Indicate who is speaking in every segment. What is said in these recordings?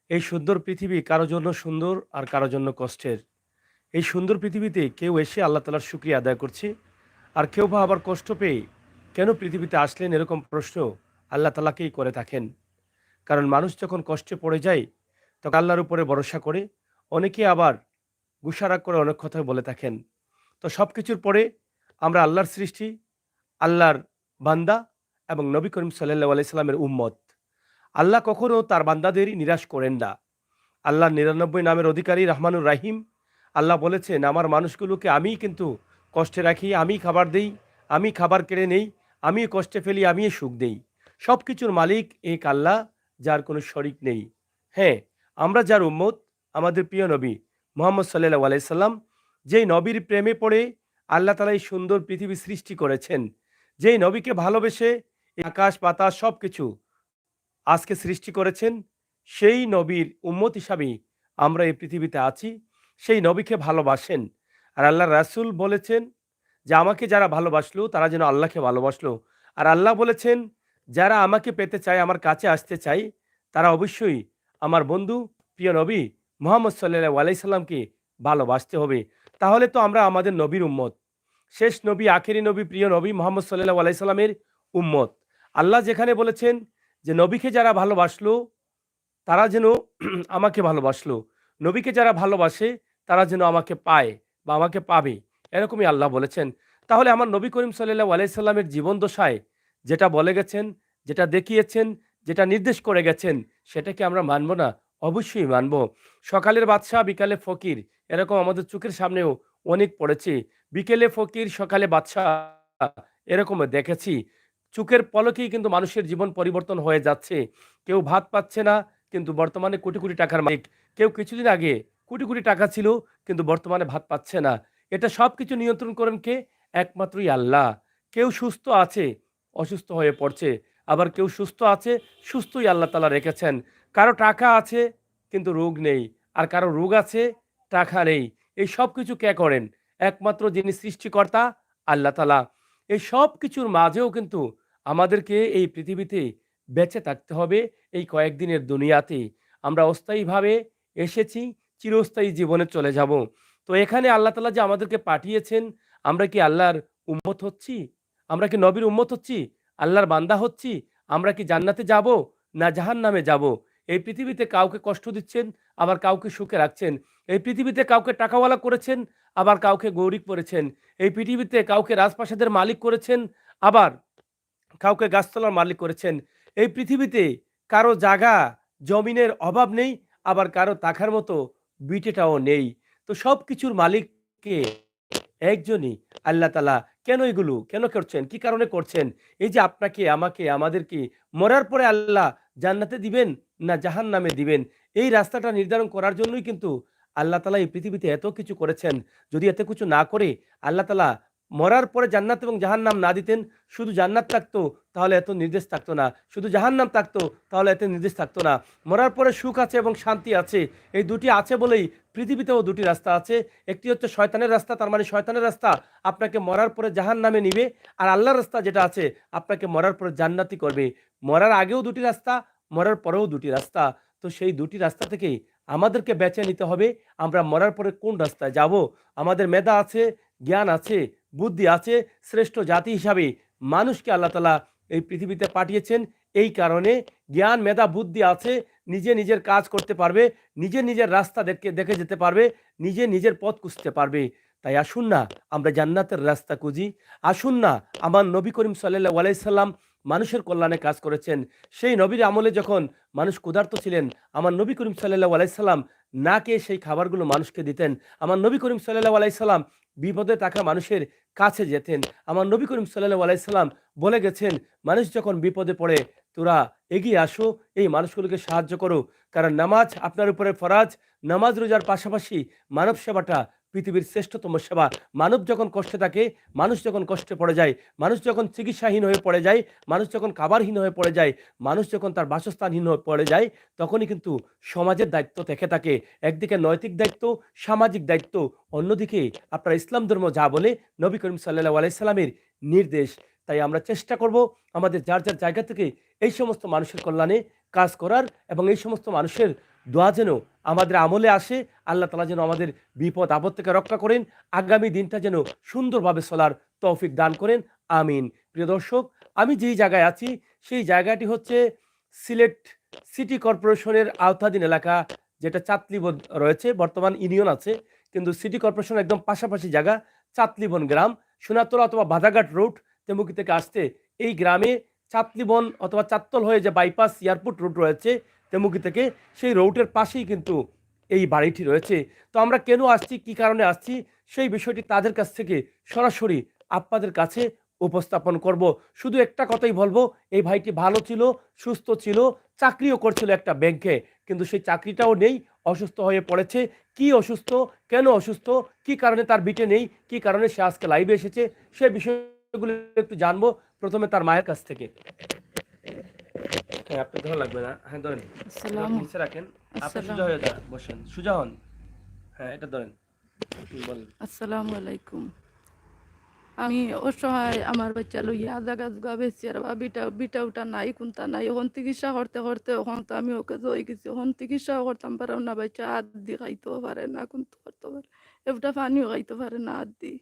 Speaker 1: এই সুন্দর পৃথিবী কারো জন্য সুন্দর আর কারো জন্য কষ্টের। এই সুন্দর পৃথিবীতে কেউ এসে আল্লাহ তাআলার শুকরিয়া আদায় করছে, আর কেউ বা আবার কষ্ট পেয়ে কেন পৃথিবীতে আসলেন এরকম প্রশ্ন আল্লাহ তাআলাকেই করে থাকেন। কারণ মানুষ যখন কষ্টে পড়ে যায় তখন আল্লাহর উপরে ভরসা করে, অনেকে আবার গুসারাগ করে অনেক কথাই বলে থাকেন। তো সবকিছুর পরে আমরা আল্লাহর সৃষ্টি, আল্লাহর বান্দা এবং নবী করিম সাল্লাল্লাহু আলাইহি সাল্লামের উম্মত। আল্লাহ কখনো তার বান্দাদেরই নিরাশ করেন না। আল্লাহর ৯৯ নামের অধিকারী রহমানুর রাহিম। আল্লাহ বলেছেন, আমার মানুষগুলোকে আমিই কিন্তু কষ্টে রাখি, আমিই খাবার দেই, আমি খাবার কেড়ে নেই, আমি কষ্টে ফেলি, আমিই সুখ দেই। সব কিছুর মালিক এক আল্লাহ, যার কোনো শরিক নেই। হ্যাঁ, আমরা যার উম্মত, আমাদের প্রিয় নবী মোহাম্মদ সাল্লাল্লাহু আলাইহি সাল্লাম, যেই নবীর প্রেমে পড়ে আল্লাহ তাআলা এই সুন্দর পৃথিবী সৃষ্টি করেছেন, যেই নবীকে ভালোবেসে এই আকাশ বাতাস সব কিছু আজকে সৃষ্টি করেছেন, সেই নবীর উম্মত হিসাবেই আমরা এই পৃথিবীতে আছি। সেই নবীকে ভালোবাসেন। আর আল্লাহর রাসূল বলেছেন যে, আমাকে যারা ভালোবাসলো তারা যেন আল্লাহকে ভালোবাসলো। আর আল্লাহ বলেছেন, যারা আমাকে পেতে চায়, আমার কাছে আসতে চায়, তারা অবশ্যই আমার বন্ধু প্রিয় নবী মুহাম্মদ সাল্লাল্লাহু আলাইহি সাল্লামকে ভালোবাসতে হবে। তাহলে তো আমরা আমাদের নবীর উম্মত। শেষ নবী, আখেরি নবী, প্রিয় নবী মুহাম্মদ সাল্লাল্লাহু আলাইহি সাল্লামের উম্মত। আল্লাহ যেখানে বলেছেন যে, নবীকে যারা ভালোবাসলো তারা যেন আমাকে ভালোবাসলো। নবীকে যারা ভালোবাসে তারা যেন আমাকে পায় বা আমাকে পাবে। এরকমই আল্লাহ বলেছেন। তাহলে আমার নবী করিম সাল্লাল্লাহু আলাইহি সাল্লামের জীবন দশায় যেটা বলে গেছেন, যেটা দেখিয়েছেন, যেটা নির্দেশ করে গেছেন, সেটা কি আমরা মানব না? অবশ্যই মানব। সকালের বাদশা, বিকালে ফকির, এরকম আমাদের চোখের সামনেও অনেক পড়েছে। বিকেলে ফকির, সকালে বাদশা, এরকমও দেখেছি। চোখের পলকেই কিন্তু মানুষের জীবন পরিবর্তন হয়ে যাচ্ছে। কেউ ভাত পাচ্ছে না, কিন্তু বর্তমানে কোটি, কোটি টাকার মালিক। কেউ কিছুদিন আগে কোটি, কোটি টাকা ছিল, কিন্তু বর্তমানে ভাত পাচ্ছে না। এটা সবকিছু নিয়ন্ত্রণ করেন কে? একমাত্রই আল্লাহ। কেউ সুস্থ আছে, অসুস্থ হয়ে পড়ছে। আবার কেউ সুস্থ আছে, সুস্থই আল্লাহ তাআলা রেখেছেন। কারো টাকা আছে, কিন্তু রোগ নেই। আর কারো রোগ আছে, টাকা নেই। এই সবকিছু কে করেন? একমাত্র যিনি সৃষ্টিকর্তা, আল্লাহ তাআলা। এই সবকিছুর মাঝেও কিন্তু আমাদেরকে এই পৃথিবীতে বেঁচে থাকতে হবে। এই কয়েকদিনের দুনিয়াতে আমরা অস্থায়ীভাবে এসেছি, চিরস্থায়ী জীবনে চলে যাব। তো এখানে আল্লাহ তাআলা যে আমাদেরকে পাঠিয়েছেন, আমরা কি আল্লাহর উম্মত হচ্ছি? আমরা কি নবীর উম্মত হচ্ছি? আল্লাহর বান্দা হচ্ছি? আমরা কি জান্নাতে যাব না জাহান্নামে যাব? এই পৃথিবীতে কাউকে কষ্ট দিচ্ছেন, আবার কাউকে সুখে রাখছেন। এই পৃথিবীতে কাউকে টাকাওয়ালা করেছেন, আবার কাউকে গরিব করেছেন। এই পৃথিবীতে কাউকে রাজপ্রাসাদের মালিক করেছেন, আবার কাউকে গাছতলার মালিক করেছেন। এই পৃথিবীতে কারো জায়গা জমিনের অভাব নেই, আবার কারো থাকার মতো ভিটেটাও নেই। তো সবকিছুর মালিক কে? একজনই, আল্লাহ তাআলা। কেন এগুলো? কেন করছেন? কি কারণে করছেন? এই যে আপনাকে, আমাকে, আমাদেরকে মরার পরে আল্লাহ জান্নাতে দিবেন না জাহান্নামে দিবেন, এই রাস্তাটা নির্ধারণ করার জন্যই কিন্তু আল্লাহ তাআলা এই পৃথিবীতে এত কিছু করেছেন। যদি এত কিছু না করে আল্লাহ তাআলা মরার পরে জান্নাত এবং জাহান্নাম না দিতেন, শুধু জান্নাত থাকতো, তাহলে এত নির্দেশ থাকতো না। শুধু জাহান্নাম থাকতো, তাহলে এত নির্দেশ থাকতো না। মরার পরে সুখ আছে এবং শান্তি আছে। এই দুটি আছে বলেই পৃথিবীতেও দুটি রাস্তা আছে। একটি হচ্ছে শয়তানের রাস্তা, তার মানে শয়তানের রাস্তা আপনাকে মরার পরে জাহান্নামে নিবে। আর আল্লাহর রাস্তা যেটা আছে, আপনাকে মরার পরে জান্নাতি করবে। মরার আগেও দুটি রাস্তা, মরার পরেও দুটি রাস্তা। তো সেই দুটি রাস্তা থেকেই আমাদেরকে বেছে নিতে হবে, আমরা মরার পরে কোন রাস্তায় যাব। আমাদের মেধা আছে, জ্ঞান আছে, বুদ্ধি আছে। শ্রেষ্ঠ জাতি হিসাবে মানুষকে আল্লাহ তাআলা এই পৃথিবীতে পাঠিয়েছেন। এই কারণে জ্ঞান, মেধা, বুদ্ধি আছে, নিজে নিজের কাজ করতে পারবে, নিজে নিজের রাস্তা দেখে দেখে যেতে পারবে, নিজে নিজের পথ খুঁজতে পারবে। তাই আসুন না আমরা জান্নাতের রাস্তা খুঁজি। আসুন না, আমার নবী করিম সাল্লাল্লাহু আলাইহি সাল্লাম মানুষের কল্যাণে কাজ করেছেন। সেই নবীর আমলে যখন মানুষ ক্ষুধার্ত ছিলেন, আমার নবী করিম সাল্লাল্লাহু আলাইহি সাল্লাম না খেয়ে সেই খাবারগুলো মানুষকে দিতেন। আমার নবী করিম সাল্লাল্লাহু আলাইহি সাল্লাম বিপদে থাকা মানুষের কাছে যেতেন। আমার নবী করিম সাল্লাল্লাহু আলাইহি সাল্লাম বলে গেছেন, মানুষ যখন বিপদে পড়ে, তোরা এগিয়ে আসো, এই মানুষগুলোকে সাহায্য করো। কারণ নামাজ আপনার উপরে ফরজ। নামাজ রোজার পাশাপাশি মানব সেবাটা পৃথিবীর শ্রেষ্ঠতম সেবা। মানব যখন কষ্টে থাকে, মানুষ যখন কষ্টে পড়ে যায়, মানুষ যখন চিকিৎসাহীন হয়ে পড়ে যায়, মানুষ যখন খাবারহীন হয়ে পড়ে যায়, মানুষ যখন তার বাসস্থানহীন হয়ে পড়ে যায়, তখনই কিন্তু সমাজের দায়িত্ব থেকে থাকে। একদিকে নৈতিক দায়িত্ব, সামাজিক দায়িত্ব, অন্যদিকে আপনার ইসলাম ধর্ম যা বলে, নবী করিম সাল্লাল্লাহু আলাইহি সাল্লামের নির্দেশ। তাই আমরা চেষ্টা করব আমাদের যার যার জায়গা থেকে এই সমস্ত মানুষের কল্যাণে কাজ করার এবং এই সমস্ত মানুষের দোয়া যেন আমাদের আমলে আসে। আল্লাহ তাআলা যেন আমাদের বিপদ আপদ থেকে রক্ষা করেন। আগামী দিনটা যেন সুন্দরভাবে চলার তৌফিক দান করেন। আমিন। প্রিয় দর্শক, আমি যেই জায়গায় আছি সেই জায়গাটি হচ্ছে সিলেট সিটি কর্পোরেশনের আওতাধীন এলাকা, যেটা চাতলিবন রয়েছে। বর্তমান ইউনিয়ন আছে, কিন্তু সিটি কর্পোরেশন একদম পাশাপাশি জায়গা। চাতলিবন গ্রাম, সোনাতলা অথবা বাধাঘাট রোড তেমুকি থেকে আসতে এই গ্রামে চাতলিবন অথবা চাত্তল হয়ে যে বাইপাস এয়ারপোর্ট রোড রয়েছে তেমুকি থেকে, সেই রোডের পাশেই কিন্তু এই বাড়িটি রয়েছে। তো আমরা কেন আসছি, কি কারণে আসছি, সেই বিষয়টি তাদের কাছ থেকে সরাসরি আপনাদের কাছে উপস্থাপন করব। শুধু একটা কথাই বলবো, এই ভাইটি ভালো ছিল, সুস্থ ছিল, চাকরিও করছিল একটা ব্যাংকে, কিন্তু সেই চাকরিটাও নেই, অসুস্থ হয়ে পড়েছে। কি অসুস্থ, কেন অসুস্থ, কি কারণে তার বিটে নেই, কি কারণে সে আজকে লাইভে এসেছে, সে বিষয়গুলো একটু জানবো প্রথমে তার মায়ের কাছ থেকে। হ্যাঁ, আপনি ধরা লাগবে না। হ্যাঁ, ধরেন। এটা
Speaker 2: আসসালামু
Speaker 1: নিচে রাখেন। আপনি সোজা
Speaker 2: আসসালাম
Speaker 1: হয়ে যান, বসেন, সোজা হন। হ্যাঁ, এটা ধরেন। বলেন।
Speaker 2: আসসালামু আলাইকুম। আমি অসহায়, আমার বাচ্চা লইয়া জাগা জুগা বেশি আর বা বিটা উটা নাই, কোনটা নাই। এখন চিকিৎসা করতে করতে এখন তো আমি ওকে জয় গেছি। এখন চিকিৎসা করতাম পারাম না, বাচ্চা হাত দি খাইতেও পারে না, কোনটা করতে পারে, একটা পানিও খাইতে পারে না হাত দি।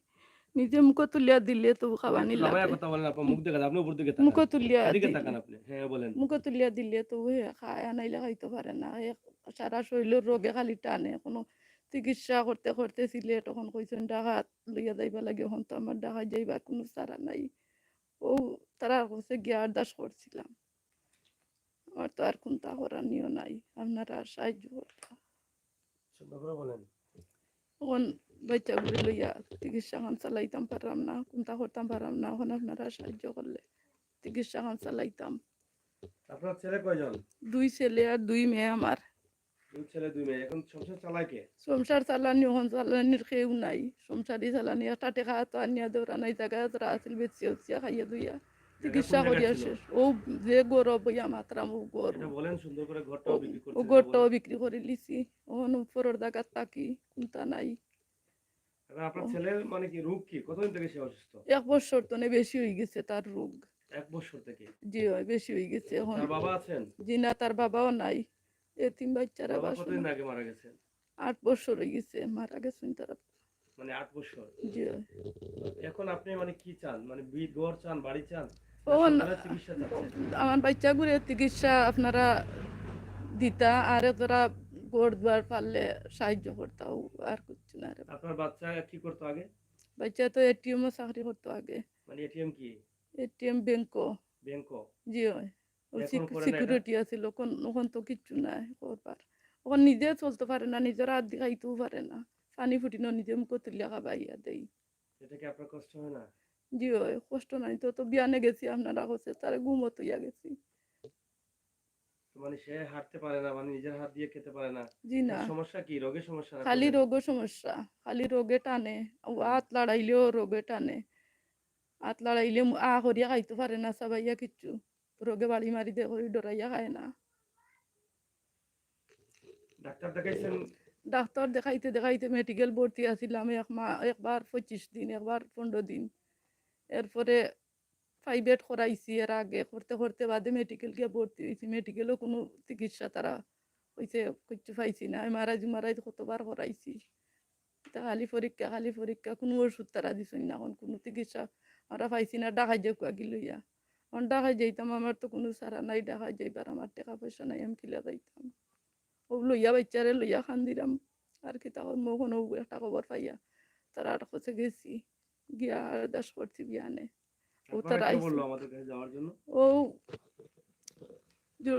Speaker 2: নিজে মুখে তুলিয়া দিলে তো খাবানি
Speaker 1: একটু নামায়া
Speaker 2: লাগে।
Speaker 1: কথা বলেন, আপনার মুখ দেখা যায়। আপনি উপর দিকে তাকান।
Speaker 2: মুখে তুলিয়া
Speaker 1: এদিকে
Speaker 2: দিলে
Speaker 1: তাকান আপনি। হ্যাঁ, বলেন।
Speaker 2: মুখে তুলিয়া দিলে তো খায়, আনাইলে খাইতে পারে না। সারা শরীরের রোগে খালি টানে। কোনো চিকিৎসা করতে করতে ছিলে তখন কইছেন ডাকা লইয়া যাইবা লাগে। এখন তো আমার ডাকা যাইবার কোনো চারা নাই। ও তারা কাছে গিয়া আরদাস করছিলাম। আমার তো আর কোনটা করার নিও নাই, আপনারা সাহায্য করতাম।
Speaker 1: সুন্দর করে বলেন।
Speaker 2: এখন বাচ্চা ঘুরে লইয়া চিকিৎসা খান চালাইতাম পারলাম না, কোনটা করতাম পারলাম না। এখন আপনারা সাহায্য করলে চিকিৎসা খান চালাইতাম।
Speaker 1: আপনার ছেলে কয়জন?
Speaker 2: 2 ছেলে আর 2 মেয়ে আমার।
Speaker 1: 2 ছেলে 2 মেয়ে। এখন সংসার চালায় কে?
Speaker 2: সংসার চালানি এখন চালানির কেউ নাই। সংসারই চালানি একটা টেকা তো আনিয়া দেওয়া নাই, জায়গা যারা আছিল বেচিয়া উচিয়া খাইয়া দুইয়া
Speaker 1: জায়গা কোন
Speaker 2: চিকিৎসা
Speaker 1: জায়গায়
Speaker 2: করিয়া
Speaker 1: ছিল?
Speaker 2: শেষ। ও যে গরু বইয়া মাত্রাম ও
Speaker 1: এটা
Speaker 2: গরু,
Speaker 1: বলেন সুন্দর করে।
Speaker 2: ও
Speaker 1: ঘরটাও বিক্রি
Speaker 2: ও
Speaker 1: করছেন, এটা
Speaker 2: গরুটাও
Speaker 1: বলেন।
Speaker 2: বিক্রি করে লিছি। ওখান উপরের জায়গার তাকি কোনটা নাই।
Speaker 1: এখন আপনার
Speaker 2: ও
Speaker 1: ছেলের মানে কি রোগ কি? কতদিন থেকে সে অসুস্থ?
Speaker 2: 1 বছর তো বেশি হয়ে গেছে তার রোগ।
Speaker 1: 1 বছর থেকে।
Speaker 2: জি হয়, বেশি হয়ে গেছে এখন।
Speaker 1: তার বাবা আছেন?
Speaker 2: জি না, তার বাবাও নাই। এতিম বাচ্চারা
Speaker 1: বাবা
Speaker 2: বাসনা।
Speaker 1: কতদিন আগে মারা গেছেন?
Speaker 2: 8 বছর হয়ে গেছে মারা গেছেন তারা।
Speaker 1: মানে 8 বছর।
Speaker 2: জি হয়।
Speaker 1: এখন আপনি মানে কি চান? মানে ঘর চান, বাড়ি চান, না
Speaker 2: ওন
Speaker 1: সন্তানের চিকিৎসা চাচ্ছেন?
Speaker 2: আমার বাচ্চাগুলোর চিকিৎসা আপনারা দিতা আর তোরা গোড় দুয়ার পারলে সাহায্য করতাও, আর কিছু না রে।
Speaker 1: আপনার বাচ্চা কি করতো আগে?
Speaker 2: বাচ্চা তো এটিএমও চাকরি করতো আগে।
Speaker 1: মানে এটিএম কি?
Speaker 2: এটিএম ব্যাংকও।
Speaker 1: ব্যাংকও?
Speaker 2: জি হয়। ও
Speaker 1: এখন করে না এটা?
Speaker 2: সিকিউরিটি আছিল, ওখান তো কিচ্ছু নাই করবার। ওখান নিজে চলতে পারে না, নিজের হাত দিয়ে খাইতেও পারে না। পানি ফুটিনো নিজে মুখে তুলিয়া খাবাইয়া দেই।
Speaker 1: এটা কি আপনার কষ্ট হয় না?
Speaker 2: জি হয়, কষ্ট নাই তো। তো বিয়ানে গেছি আপনারা হচ্ছে তার ঘুমো তুইয়া গেছি।
Speaker 1: মানে সে হাঁটতে পারে না, মানে নিজের হাত দিয়ে খেতে পারে না।
Speaker 2: জি
Speaker 1: এর
Speaker 2: না,
Speaker 1: সমস্যা কি? রোগের সমস্যা না
Speaker 2: খালি
Speaker 1: কোনের?
Speaker 2: রোগের সমস্যা, খালি রোগে টানে। ও
Speaker 1: হুম।
Speaker 2: হাত লড়াইলেও রোগে টানে। হাত লড়াইলে করিয়া খাইতে পারে না, সবাইয়া কিচ্ছু। রোগে বাড়ি মারি দে করি ডরাইয়া খায় না।
Speaker 1: ডাক্তার দেখাইছেন?
Speaker 2: ডাক্তার দেখাইতে দেখাইতে মেডিকেল ভর্তি আসিলাম 1 মাস, একবার 25 দিন, একবার 15 দিন। এরপরে প্রাইভেট করাইছি, এর আগে করতে করতে বাদে মেডিকেল গিয়ে ভর্তি হয়েছি। মেডিকেলও কোনো চিকিৎসা তারা হয়েছে কিচ্ছু পাইছি না। এমআরআই কতবার করাইছি। তা খালি পরীক্ষা, কোনো ওষুধ তারা দিছই না। এখন কোনো চিকিৎসা আমরা পাইছি না। ডাকাই যাও কুয়াগি লইয়া, এখন ডাকাই যাইতাম, আমার তো কোনো সারা নাই। ডাকাই যাইবার আমার টাকা পয়সা নাই, আমি কিলা যাইতাম। ও লইয়া বাচ্চারে লইয়া খান দিলাম। আর কি তখন কোনো একটা খবর পাইয়া তারা কাছে গেছি, গিয়া আরদাস করছি বিয়ানে। ও
Speaker 1: আপনারা
Speaker 2: তারা
Speaker 1: কে
Speaker 2: আইসি।
Speaker 1: বললো আমাদের কাছে যাওয়ার জন্য?
Speaker 2: ও যে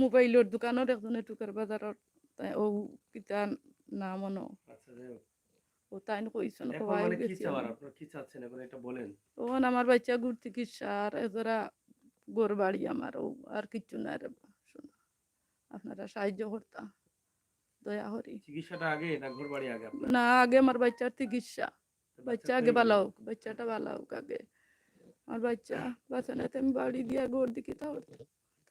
Speaker 2: মোবাইলের দোকানত একজনে টুকার বাজারত, তাই ও কিতা নাম মনো,
Speaker 1: আচ্ছা, যাই হোক।
Speaker 2: ও তাই কইছেন
Speaker 1: এখন
Speaker 2: কবাই
Speaker 1: মানে কি
Speaker 2: গেছি
Speaker 1: চাওয়ার?
Speaker 2: আমি।
Speaker 1: আপনারা কি চাচ্ছেন এখন, এটা বলেন।
Speaker 2: তখন আমার বাচ্চা গুড় চিকিৎসা আর এজরা গোর বাড়ি আমার, ও আর কিচ্ছু না রে বা, শোনা আপনারা সাহায্য করতা দয়া করি।
Speaker 1: চিকিৎসাটা আগে না ঘর বাড়ি আগে আপনার?
Speaker 2: না, আগে আমার বাচ্চার চিকিৎসা।
Speaker 1: তো বাচ্চা
Speaker 2: বাচ্চা আগে
Speaker 1: কই
Speaker 2: ভালো
Speaker 1: গেল?
Speaker 2: হোক, বাচ্চাটা ভালো হোক আগে। আমার বাচ্চা বাঁচা না, আমি বাড়ি দিয়া গোর দিকে তাও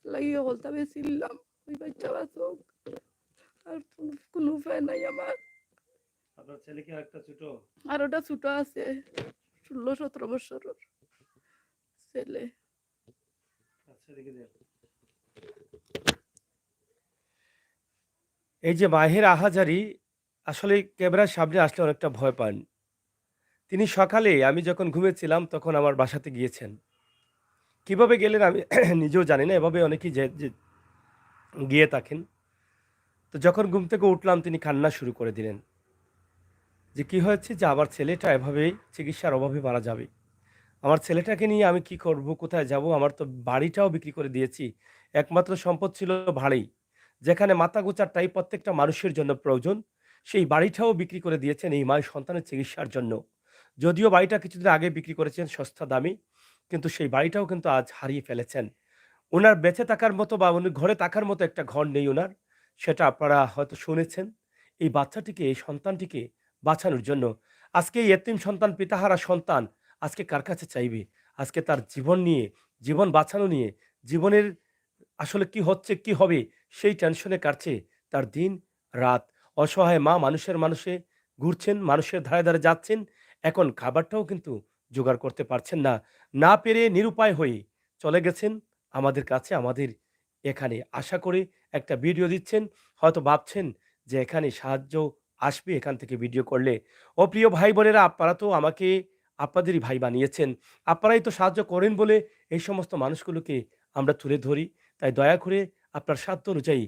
Speaker 2: লাগিয়ে বলতে বেশিলাম ওই বাচ্চা বাঁচুক। আর কোনো উপায় নাই আমার।
Speaker 1: আপনার ছেলে কি আরেকটা ছোট?
Speaker 2: আর ওটা ছোট আছে, 16-17 বছরের ছেলে।
Speaker 1: আচ্ছা, দেখে দেন। এই যে মাহের আহাজারি আসলে ক্যামেরার সামনে আসলে অনেকটা ভয় পান। তিনি সকালে আমি যখন ঘুমিয়েছিলাম তখন আমার বাসাতে গিয়েছেন। কিভাবে গেলেন আমি নিজেও জানি না। এভাবে অনেকেই যে গিয়ে থাকেন। তো যখন ঘুম থেকে উঠলাম তিনি কান্না শুরু করে দিলেন। যে কি হয়েছে যে আমার ছেলেটা এভাবেই চিকিৎসার অভাবে মারা যাবে। আমার ছেলেটাকে নিয়ে আমি কি করব? কোথায় যাব? আমার তো বাড়িটাও বিক্রি করে দিয়েছি। একমাত্র সম্পদ ছিল বাড়ি। যেখানে মাথা গোঁজার টাই প্রত্যেকটা মানুষের জন্য প্রয়োজন, সেই বাড়িটাও বিক্রি করে দিয়েছেন এই মায়ের সন্তানের চিকিৎসার জন্য। যদিও বাড়িটা কিছুদিন আগে বিক্রি করেছেন সস্তা দামে, কিন্তু সেই বাড়িটাও কিন্তু আজ হারিয়ে ফেলেছেন। উনার বেঁচে থাকার মতো বা উনি ঘরে থাকার মতো একটা ঘর নেই উনার। সেটা আপনারা হয়তো শুনেছেন। এই বাচ্চাটিকে, এই সন্তানটিকে বাঁচানোর জন্য আজকে এই এতিম সন্তান, পিতাহারা সন্তান আজকে কার কাছে চাইবে? আজকে তার জীবন নিয়ে, জীবন বাঁচানো নিয়ে, জীবনের আসলে কি হচ্ছে, কি হবে সেই টেনশনে কাটছে তার দিন রাত। অসহায় মা মানুষের মানুষে ঘুরছেন, মানুষের ধারে ধারে যাচ্ছেন। এখন খাবারটাও কিন্তু জোগাড় করতে পারছেন না। না পেরে নিরুপায় হয়ে চলে গেছেন আমাদের কাছে, আমাদের এখানে। আশা করে একটা ভিডিও দিচ্ছেন। হয়তো ভাবছেন যে এখানে সাহায্য আসবে এখান থেকে ভিডিও করলে। ও প্রিয় ভাই বোনেরা, আপনারা তো আমাকে আপনাদেরই ভাই বানিয়েছেন। আপনারাই তো সাহায্য করেন বলে এই সমস্ত মানুষগুলোকে আমরা তুলে ধরি। তাই দয়া করে আপনার সাধ্য অনুযায়ী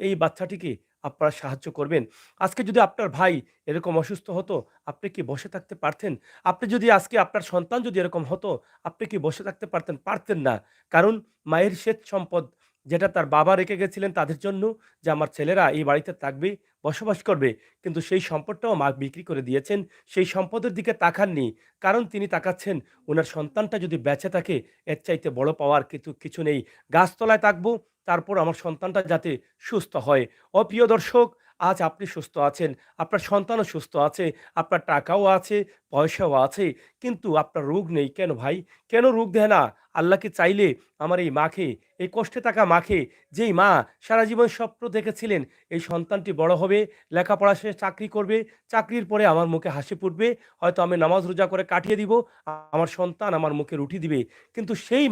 Speaker 1: এই বাচ্চাটিকে আপনারা সাহায্য করবেন। আজকে যদি আপনার ভাই এরকম অসুস্থ হতো, আপনি কি বসে থাকতে পারতেন? আপনি যদি আজকে আপনার সন্তান যদি এরকম হতো, আপনি কি বসে থাকতে পারতেন? পারতেন না। কারণ মায়ের শেষ সম্পদ যেটা তার বাবা রেখে গেছিলেন তাদের জন্য, যে আমার ছেলেরা এই বাড়িতে থাকবে, বসবাস করবে। কিন্তু সেই সম্পদটাও মা বিক্রি করে দিয়েছেন। সেই সম্পদের দিকে তাকাননি। কারণ তিনি তাকাচ্ছেন উনার সন্তানটা যদি বেঁচে থাকে এর চাইতে বড় পাওয়ার কিন্তু কিছু নেই। গাছতলায় থাকবো, তারপর আমার সন্তানটা যাতে সুস্থ হয়। প্রিয় দর্শক, আজ আপনি সুস্থ আছেন, আপনার সন্তানও সুস্থ আছে, আপনার টাকাও আছে, পয়সাও আছে, কিন্তু আপনার রোগ নেই কেন ভাই? কেন রোগ দেয় না? আল্লাহ কি চাইলে আমার এই মাকে, এই কষ্টে থাকা মাকে, যেই মা সারা জীবন স্বপ্ন দেখেছিলেন এই সন্তানটি বড় হবে, লেখাপড়া শেষে চাকরি করবে, চাকরির পরে আমার মুখে হাসি ফুটবে, হয়তো আমি নামাজ রোজা করে কাটিয়ে দিব, আমার সন্তান আমার মুখে রুটি দিবে। কিন্তু সেই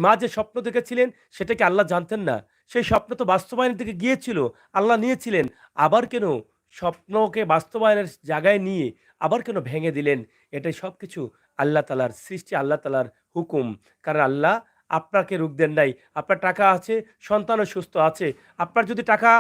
Speaker 1: মা যে স্বপ্ন দেখেছিলেন সেটা কি আল্লাহ জানতেন না? সেই স্বপ্ন তো বাস্তবায়নের দিকে গিয়েছিল, আল্লাহ নিয়েছিলেন। আবার কেন স্বপ্নকে বাস্তবায়নের জায়গায় নিয়ে আবার কেন ভেঙে দিলেন? এটাই সবকিছু আল্লাহ তাআলার সৃষ্টি, আল্লাহ তাআলার হুকুম। কারণ আল্লাহ আপনাকে রোগ দেন নাই। আপনার টাকা আছে, সন্তানও সুস্থ আছে। আপনার যদি টাকা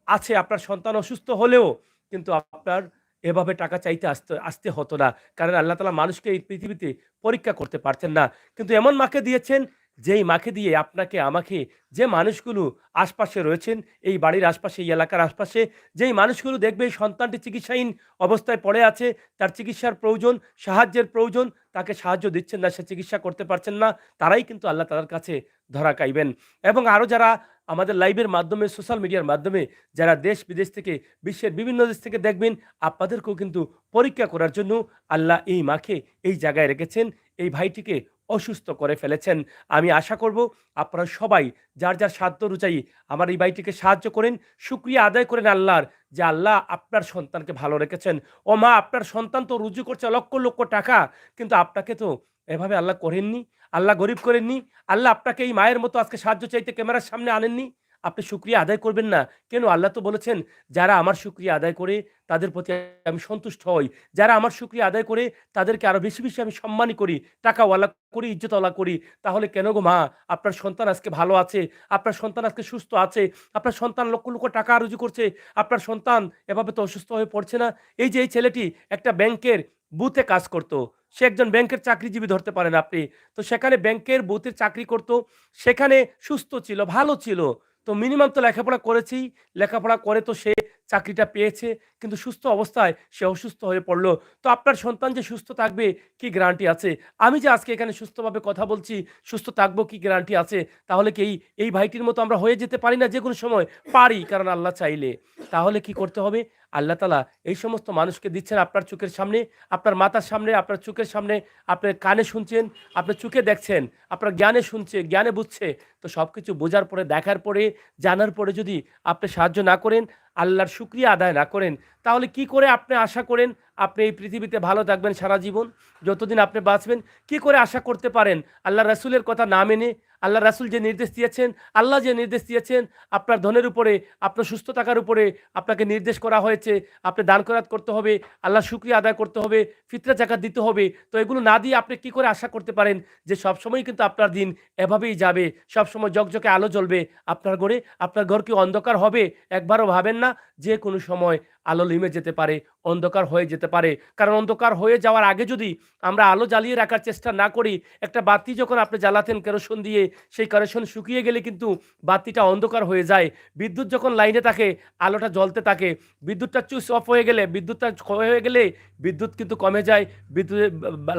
Speaker 1: আছে, আপনার সন্তান অসুস্থ হলেও কিন্তু আপনার এভাবে টাকা চাইতে আসতে আসতে হতো না। কারণ আল্লাহ তাআলা মানুষকে এই পৃথিবীতে পরীক্ষা করতে পারতেন না। কিন্তু এমন মাকে দিয়েছেন, যেই মাকে দিয়ে আপনাকে আমাকে, যে মানুষগুলো আশপাশে রয়েছেন, এই বাড়ির আশপাশে, এই এলাকার আশপাশে যেই মানুষগুলো দেখবে এই সন্তানটি চিকিৎসাহীন অবস্থায় পড়ে আছে, তার চিকিৎসার প্রয়োজন, সাহায্যের প্রয়োজন, তাকে সাহায্য দিচ্ছেন না, সে চিকিৎসা করতে পারছেন না, তারাই কিন্তু আল্লাহ তাআলার কাছে ধরা খাইবেন। এবং আরো যারা আমাদের লাইভের মাধ্যমে, সোশ্যাল মিডিয়ার মাধ্যমে যারা দেশ বিদেশ থেকে, বিশ্বের বিভিন্ন দেশ থেকে দেখবেন, আপনাদেরকেও কিন্তু পরীক্ষা করার জন্য আল্লাহ এই মাকে এই জায়গায় রেখেছেন, এই ভাইটিকে অসুস্থ করে ফেলেছেন। আমি আশা করব আপনারা সবাই যার যার সাধ্য অনুযায়ী আমার এই ভাইটিকে সাহায্য করেন। শুকরিয়া আদায় করেন আল্লাহর, যে আল্লাহ আপনার সন্তানকে ভালো রেখেছেন। ও মা, আপনার সন্তান তো রুজু করছে লক্ষ লক্ষ টাকা, কিন্তু আপনাকে তো এভাবে আল্লাহ করেননি, আল্লাহ গরিব করেননি। আল্লাহ আপনাকে এই মায়ের মতো আজকে সাহায্য চাইতে ক্যামেরার সামনে আনেননি। আপনি শুকরিয়া আদায় করবেন না কেন? আল্লাহ তো বলেছেন, যারা আমার শুকরিয়া আদায় করে তাদের প্রতি আমি সন্তুষ্ট হই। যারা আমার শুকরিয়া আদায় করে তাদেরকে আরো বেশি বেশি আমি সম্মানী করি, টাকাওয়ালা করি, ইজ্জতওয়ালা করি। তাহলে কেন গো মা, আপনার সন্তান আজকে ভালো আছে, আপনার সন্তান আজকে সুস্থ আছে, আপনার সন্তান লক্ষ লক্ষ টাকা রুজি করছে, আপনার সন্তান এভাবে তো অসুস্থ হয়ে পড়ছে না? এই যে এই ছেলেটি একটা ব্যাংকের বুথে কাজ করত, সে একজন ব্যাংকের চাকরিজীবী ধরতে পারেন আপনি। তো সেখানে ব্যাংকের বুথে চাকরি করত, সেখানে সুস্থ ছিল, ভালো ছিল। তো মিনিমাম তো লেখাপড়া করেছেই, লেখাপড়া করে তো সে চাকরিটা পেয়েছে, কিন্তু সুস্থ অবস্থায় সে অসুস্থ হয়ে পড়লো। তো আপনার সন্তান যে সুস্থ থাকবে কি গ্যারান্টি আছে? আমি যে আজকে এখানে সুস্থভাবে কথা বলছি, সুস্থ থাকবো কি গ্যারান্টি আছে? তাহলে কি এই ভাইটির মতো আমরা হয়ে যেতে পারি না যেকোনো সময়? পারি, কারণ আল্লাহ চাইলে। তাহলে কি করতে হবে? আল্লাহ তাআলা এই সমস্ত মানুষকে দিচ্ছেন আপনার চোখের সামনে, আপনার মাথার সামনে, আপনার চোখের সামনে, আপনার কানে শুনছেন, আপনার চোখে দেখছেন, আপনার জ্ঞানে শুনছে, জ্ঞানে বুঝছে। তো সবকিছু বোঝার পরে, দেখার পরে, জানার পরে যদি আপনি সাহায্য না করেন, আল্লাহর শুকরিয়া আদায় না করেন, তাহলে কি করে আপনি আশা করেন আপনি এই পৃথিবীতে ভালো থাকবেন সারা জীবন? যতদিন আপনি বাঁচবেন, কি করে আশা করতে পারেন আল্লাহ রাসূলের কথা না মেনে, আল্লাহ রাসূল যে নির্দেশ দিয়েছেন, আল্লাহ যে নির্দেশ দিয়েছেন, আপনার ধনের উপরে, আপনার সুস্থ থাকার উপরে আপনাকে নির্দেশ করা হয়েছে। আপনি দান খয়রাত করতে হবে, আল্লাহর শুকরিয়া আদায় করতে হবে, ফিতরা যাকাত দিতে হবে। তো এগুলো না দিয়ে আপনি কি করে আশা করতে পারেন যে সবসময়ই কিন্তু আপনার দিন এভাবেই যাবে, সবসময় ঝকঝকে আলো জ্বলবে আপনার ঘরে? আপনার ঘর কি অন্ধকার হবে? একবারও ভাবেন না? যে কোনো সময় আলো নিভে যেতে পারে, অন্ধকার হয়ে যেতে পারে। কারণ অন্ধকার হয়ে যাওয়ার আগে যদি আমরা আলো জ্বালিয়ে রাখার চেষ্টা না করি, একটা বাতি যখন আপনি জ্বালাতেন কেরোসিন দিয়ে, সেই কেরোসিন শুকিয়ে গেলে কিন্তু বাতিটা অন্ধকার হয়ে যায়। বিদ্যুৎ যখন লাইনে থাকে, আলোটা জ্বলতে থাকে। বিদ্যুৎটা চুইচ অফ হয়ে গেলে, বিদ্যুৎটা ক্ষয় হয়ে গেলে বিদ্যুৎ কিন্তু কমে যায়, বিদ্যুতের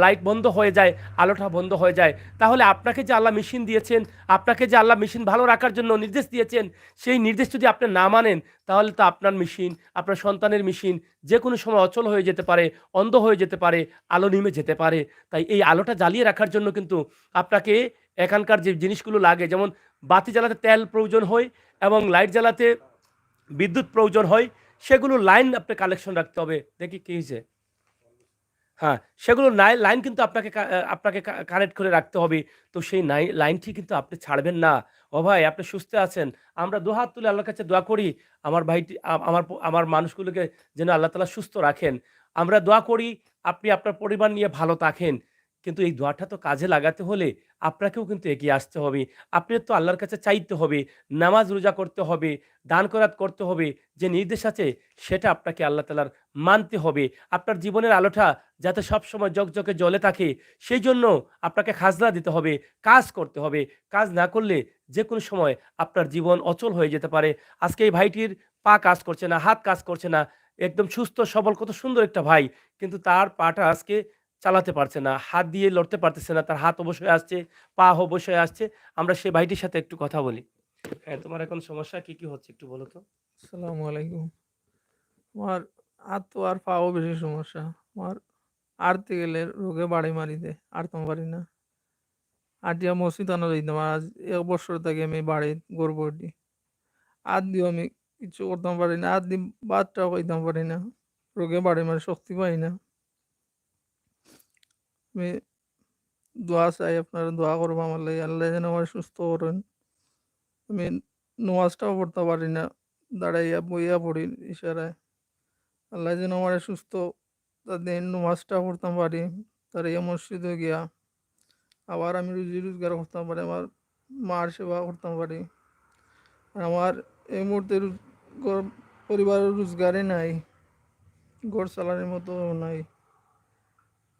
Speaker 1: লাইট বন্ধ হয়ে যায়, আলোটা বন্ধ হয়ে যায়। তাহলে আপনাকে যে আল্লাহ মেশিন দিয়েছেন, আপনাকে যে আল্লাহ মেশিন ভালো রাখার জন্য নির্দেশ দিয়েছেন, সেই নির্দেশ যদি আপনি না মানেন, তাহলে তো আপনার মেশিন, আপনার সন্তানের মেশিন যেকোনো সময় অচল হয়ে যেতে পারে, অন্ধ হয়ে যেতে পারে, আলো নিভে যেতে পারে। তাই এই আলোটা জ্বালিয়ে রাখার জন্য কিন্তু আপনাকে এখানকার যে জিনিসগুলো লাগে, যেমন বাতি জ্বালাতে তেল প্রয়োজন হয় এবং লাইট জ্বালাতে বিদ্যুৎ প্রয়োজন হয়, সেগুলো লাইন আপনি কালেকশন রাখতে হবে। দেখি কি হয়েছে? হ্যাঁ, সেগুলো লাইন কিন্তু আপনাকে কানেক্ট করে রাখতে হবে। তো সেই লাইনটি কিন্তু আপনি ছাড়বেন না। ও ভাই, আপনি সুস্থ আছেন। আমরা দুহাত তুলে আল্লাহর কাছে দোয়া করি, আমার ভাইটি আমার মানুষগুলোকে যেন আল্লাহ তাআলা সুস্থ রাখেন। আমরা দোয়া করি আপনি আপনার পরিবার নিয়ে ভালো থাকেন। কিন্তু এই দোয়াটা তো কাজে লাগাতে হলে আপনাকেও কিন্তু এগিয়ে আসতে হবে। আপনার তো আল্লাহর কাছে চাইতে হবে, নামাজ রোজা করতে হবে, দান খয়রাত করতে হবে। যে নির্দেশ আছে সেটা আপনাকে আল্লাহ তাআলার মানতে হবে। আপনার জীবনের আলোটা যাতে সবসময় ঝকঝকে জ্বলে থাকে, সেইজন্য আপনাকে খাজনা দিতে হবে, কাজ করতে হবে। কাজ না করলে যেকোনো সময় আপনার জীবন অচল হয়ে যেতে পারে। আজকে এই ভাইটির পা কাজ করছে না, হাত কাজ করছে না। একদম সুস্থ সবল কত সুন্দর একটা ভাই। কিন্তু তার পাটা আজকে চালাতে পারছে না। হাত দিয়ে লড়তে পারতেছে না। তার হাত অবশ হয়ে আসছে, পা অবশ হয়ে আসছে। আমরা সেই ভাইটির সাথে একটু কথা বলি। হ্যাঁ, তোমার এখন সমস্যা কি হচ্ছে একটু বলো তো?
Speaker 3: আসসালামু আলাইকুম। আমার হাত তো আর পাও বেশি সমস্যা। আমার হাঁটতে গেলে রোগে বাড়ি মারি দেয়। হাঁটতাম পারি না। হাঁটিয়া মসজিদ আনা যাইতাম। আজ ১ বছর থেকে আমি বাড়িত গর্ব উঠি। হাত দিয়েও আমি কিছু করতাম পারি না। হাত দিয়ে ভাতটাও খাইতাম পারি না। রোগে বাড়ি মারি শক্তি পাই না। আমি দোয়া চাই, আপনারা দোয়া করবো আমার লাগি। আল্লাহ যেন আমারে সুস্থ করেন। আমি নামাজটাও পড়তে পারি না। দাঁড়াইয়া বইয়া পড়ি ইশারায়। আল্লাহ যেন আমারে সুস্থ তাদের নামাজটা পড়তাম পারি। দাঁড়াইয়া মসজিদে গিয়া আবার আমি রুজি রোজগার করতাম পারি। আমার মার সেবা করতাম পারি। আর আমার এই মুহূর্তে পরিবারের রোজগারই নাই। ঘর চালানোর মতো নাই।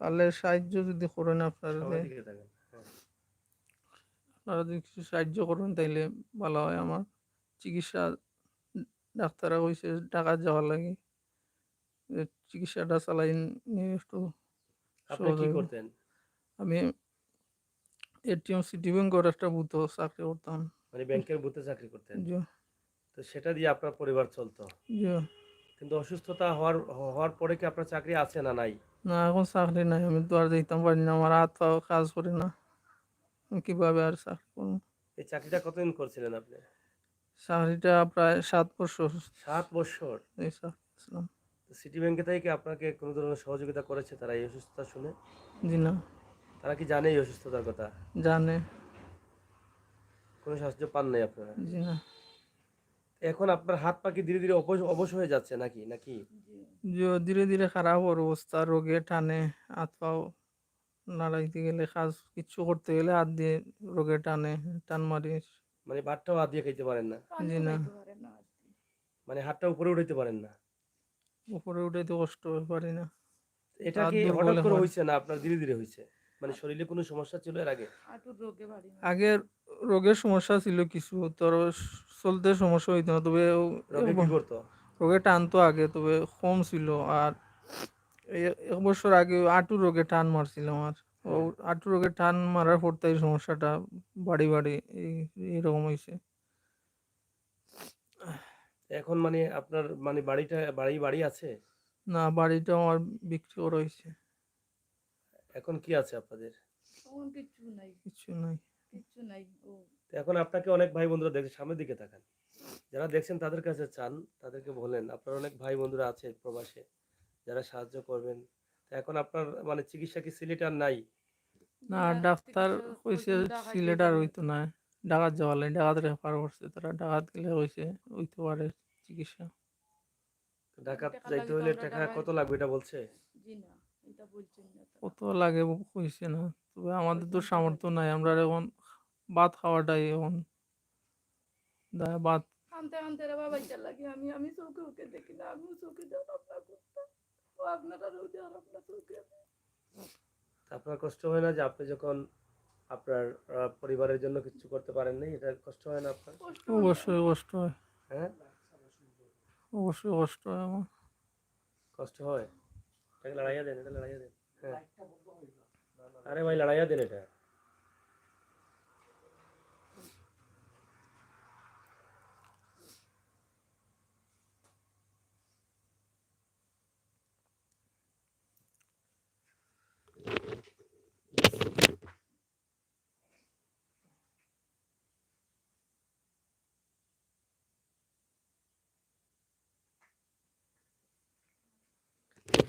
Speaker 3: পারলে সাহায্য যদি করেন আপনারা,
Speaker 1: সবার দিকে তাকান। হ্যাঁ।
Speaker 3: আপনারা যদি কিছু সাহায্য করেন তাইলে ভালো হয় আমার। চিকিৎসা ডাক্তাররা কইছে টাকা যাওয়ার লাগে। চিকিৎসাটা চালাই নিয়ে একটু
Speaker 1: আপনি
Speaker 3: সহজ
Speaker 1: কি
Speaker 3: হইব।
Speaker 1: করতেন?
Speaker 3: আমি এটিএম সিটি ব্যাংকের একটা বুথ চাকরি করতাম।
Speaker 1: মানে ব্যাংকের বুথে চাকরি করতেন।
Speaker 3: জি,
Speaker 1: তো সেটা দিয়ে আপনার পরিবার চলতো।
Speaker 3: জি।
Speaker 1: কিন্তু অসুস্থতা হওয়ার পরে কি আপনার চাকরি আছে না নাই?
Speaker 3: না, এখন চাকরি নাই। আমি তো আর যাইতাম পারি না। আমার হাত পাও কাজ করে না। আমি কিভাবে আর চাকরি করবো?
Speaker 1: এই চাকরিটা কতদিন করছিলেন আপনি?
Speaker 3: চাকরিটা প্রায় ৭ বছর
Speaker 1: ৭ বৎসর।
Speaker 3: এই চাকরি করছিলাম।
Speaker 1: তো সিটি ব্যাংকে থেকে কি আপনাকে কোনো ধরনের সহযোগিতা করেছে তারা এই অসুস্থতা শুনে?
Speaker 3: জি না,
Speaker 1: তারা কি জানে এই অসুস্থতার কথা?
Speaker 3: জানে।
Speaker 1: কোনো সাহায্য পান নাই আপনারা?
Speaker 3: জি না।
Speaker 1: এখন আপনার হাত পা কি ধীরে ধীরে অবশ হয়ে যাচ্ছে নাকি? নাকি?
Speaker 3: যে ধীরে ধীরে খারাপ ওর অবস্থা, রোগে টানে। হাত পাও নাড়াইতে গেলে, কাজ কিচ্ছু করতে গেলে হাত দিয়ে রোগে টানে, টান মারি।
Speaker 1: মানে ভাতটাও হাত দিয়ে খাইতে পারেন না?
Speaker 3: জি
Speaker 2: পানিও
Speaker 3: না,
Speaker 2: খাইতে পারে না আর কি।
Speaker 1: মানে হাতটা উপরে উঠাইতে পারেন না?
Speaker 3: উপরে উঠাইতে কষ্ট হয়ে পারি না।
Speaker 1: এটা
Speaker 3: হাত
Speaker 1: কি
Speaker 3: দুর্বল
Speaker 1: হঠাৎ করে
Speaker 3: এখন।
Speaker 1: হইছে না আপনার ধীরে ধীরে হইছে? মানে শরীরে কোনো সমস্যা ছিল এর আগে?
Speaker 2: হাঁটুর রোগে বাড়ি মারি।
Speaker 3: আগে রোগের সমস্যা ছিল কিছু, তোর চলতে সমস্যা হইতো না, তবে
Speaker 1: রোগে কি করতো?
Speaker 3: রোগে টানতো আগে, তবে কম ছিল। আর এই ১ বছর আগে হাঁটুর রোগে টান মারছিল আমার। ও
Speaker 1: হ্যাঁ।
Speaker 3: হাঁটুর রোগে টান মারার পর থেকে সমস্যাটা বাড়ি বাড়ি এই এরকম হইছে।
Speaker 1: এখন মানে আপনার মানে বাড়ি আছে?
Speaker 3: না, বাড়িটা আমার বিক্রি করা হইছে।
Speaker 1: এখন কি আছে আপনাদের?
Speaker 2: তখন কিচ্ছু নাই,
Speaker 3: কিছু নাই।
Speaker 2: কিচ্ছু নাই। ও
Speaker 1: তো এখন আপনাকে অনেক ভাই বন্ধুরা দেখছে, সামনের দিকে তাকান। যারা দেখছেন তাদের কাছে চান, তাদেরকে বলেন আপনার অনেক ভাই বন্ধুরা আছে প্রবাসে, যারা সাহায্য করবেন। তো এখন আপনার মানে চিকিৎসা কি সিলেট আর নাই?
Speaker 3: না,
Speaker 2: না,
Speaker 3: ডাক্তার
Speaker 2: চিকিৎসা
Speaker 3: কইছে
Speaker 2: কইছেন ঢাকাইতে
Speaker 3: সিলেট আর
Speaker 2: যাবেন।
Speaker 3: হইতো না। ডাকাত যাওয়ার লাগে, ডাকাত রেফার করছে, তারা ডাকাত গেলে হয়েছে হইতে পারে চিকিৎসা।
Speaker 1: ঢাকা
Speaker 2: টাকা
Speaker 1: যাইতে
Speaker 2: লাগে তো
Speaker 1: হলে
Speaker 2: আমরা
Speaker 1: টাকা
Speaker 2: ঢাকায়
Speaker 1: কত লাগবে এটা বলছে?
Speaker 2: জি না, এটা বলছেন না তারা।
Speaker 3: কত লাগে হয়েছে না, তবে আমাদের তো
Speaker 2: পর্যন্ত
Speaker 3: সামর্থ্য
Speaker 2: লাগে।
Speaker 3: নাই, আমরা এখন ভাত খাওয়াটাই এখন ভাত।
Speaker 2: কানতে কানতে রে বাবা ইচ্ছা লাগে আমি চৌকে ওকে দেখি না, আমিও চৌকে দেওয়ার আপনার করতাম, ও আপনারা দেওয়ার আপনার চৌকে।
Speaker 1: তা আপনার কষ্ট হয় না যে আপনি যখন আপনার পরিবারের জন্য কিছু করতে পারেন নাই, এটা কষ্ট হয় না আপনার?
Speaker 2: কষ্ট হয়।
Speaker 3: অবশ্যই কষ্ট হয়,
Speaker 1: হ্যাঁ,
Speaker 3: অবশ্যই কষ্ট হয় আমার।
Speaker 1: কষ্ট হয়। এটাকে লড়াইয়া দেন, এটা লড়াইয়া দেন। হ্যাঁ, আরে ভাই লড়াইয়া দেন এটা।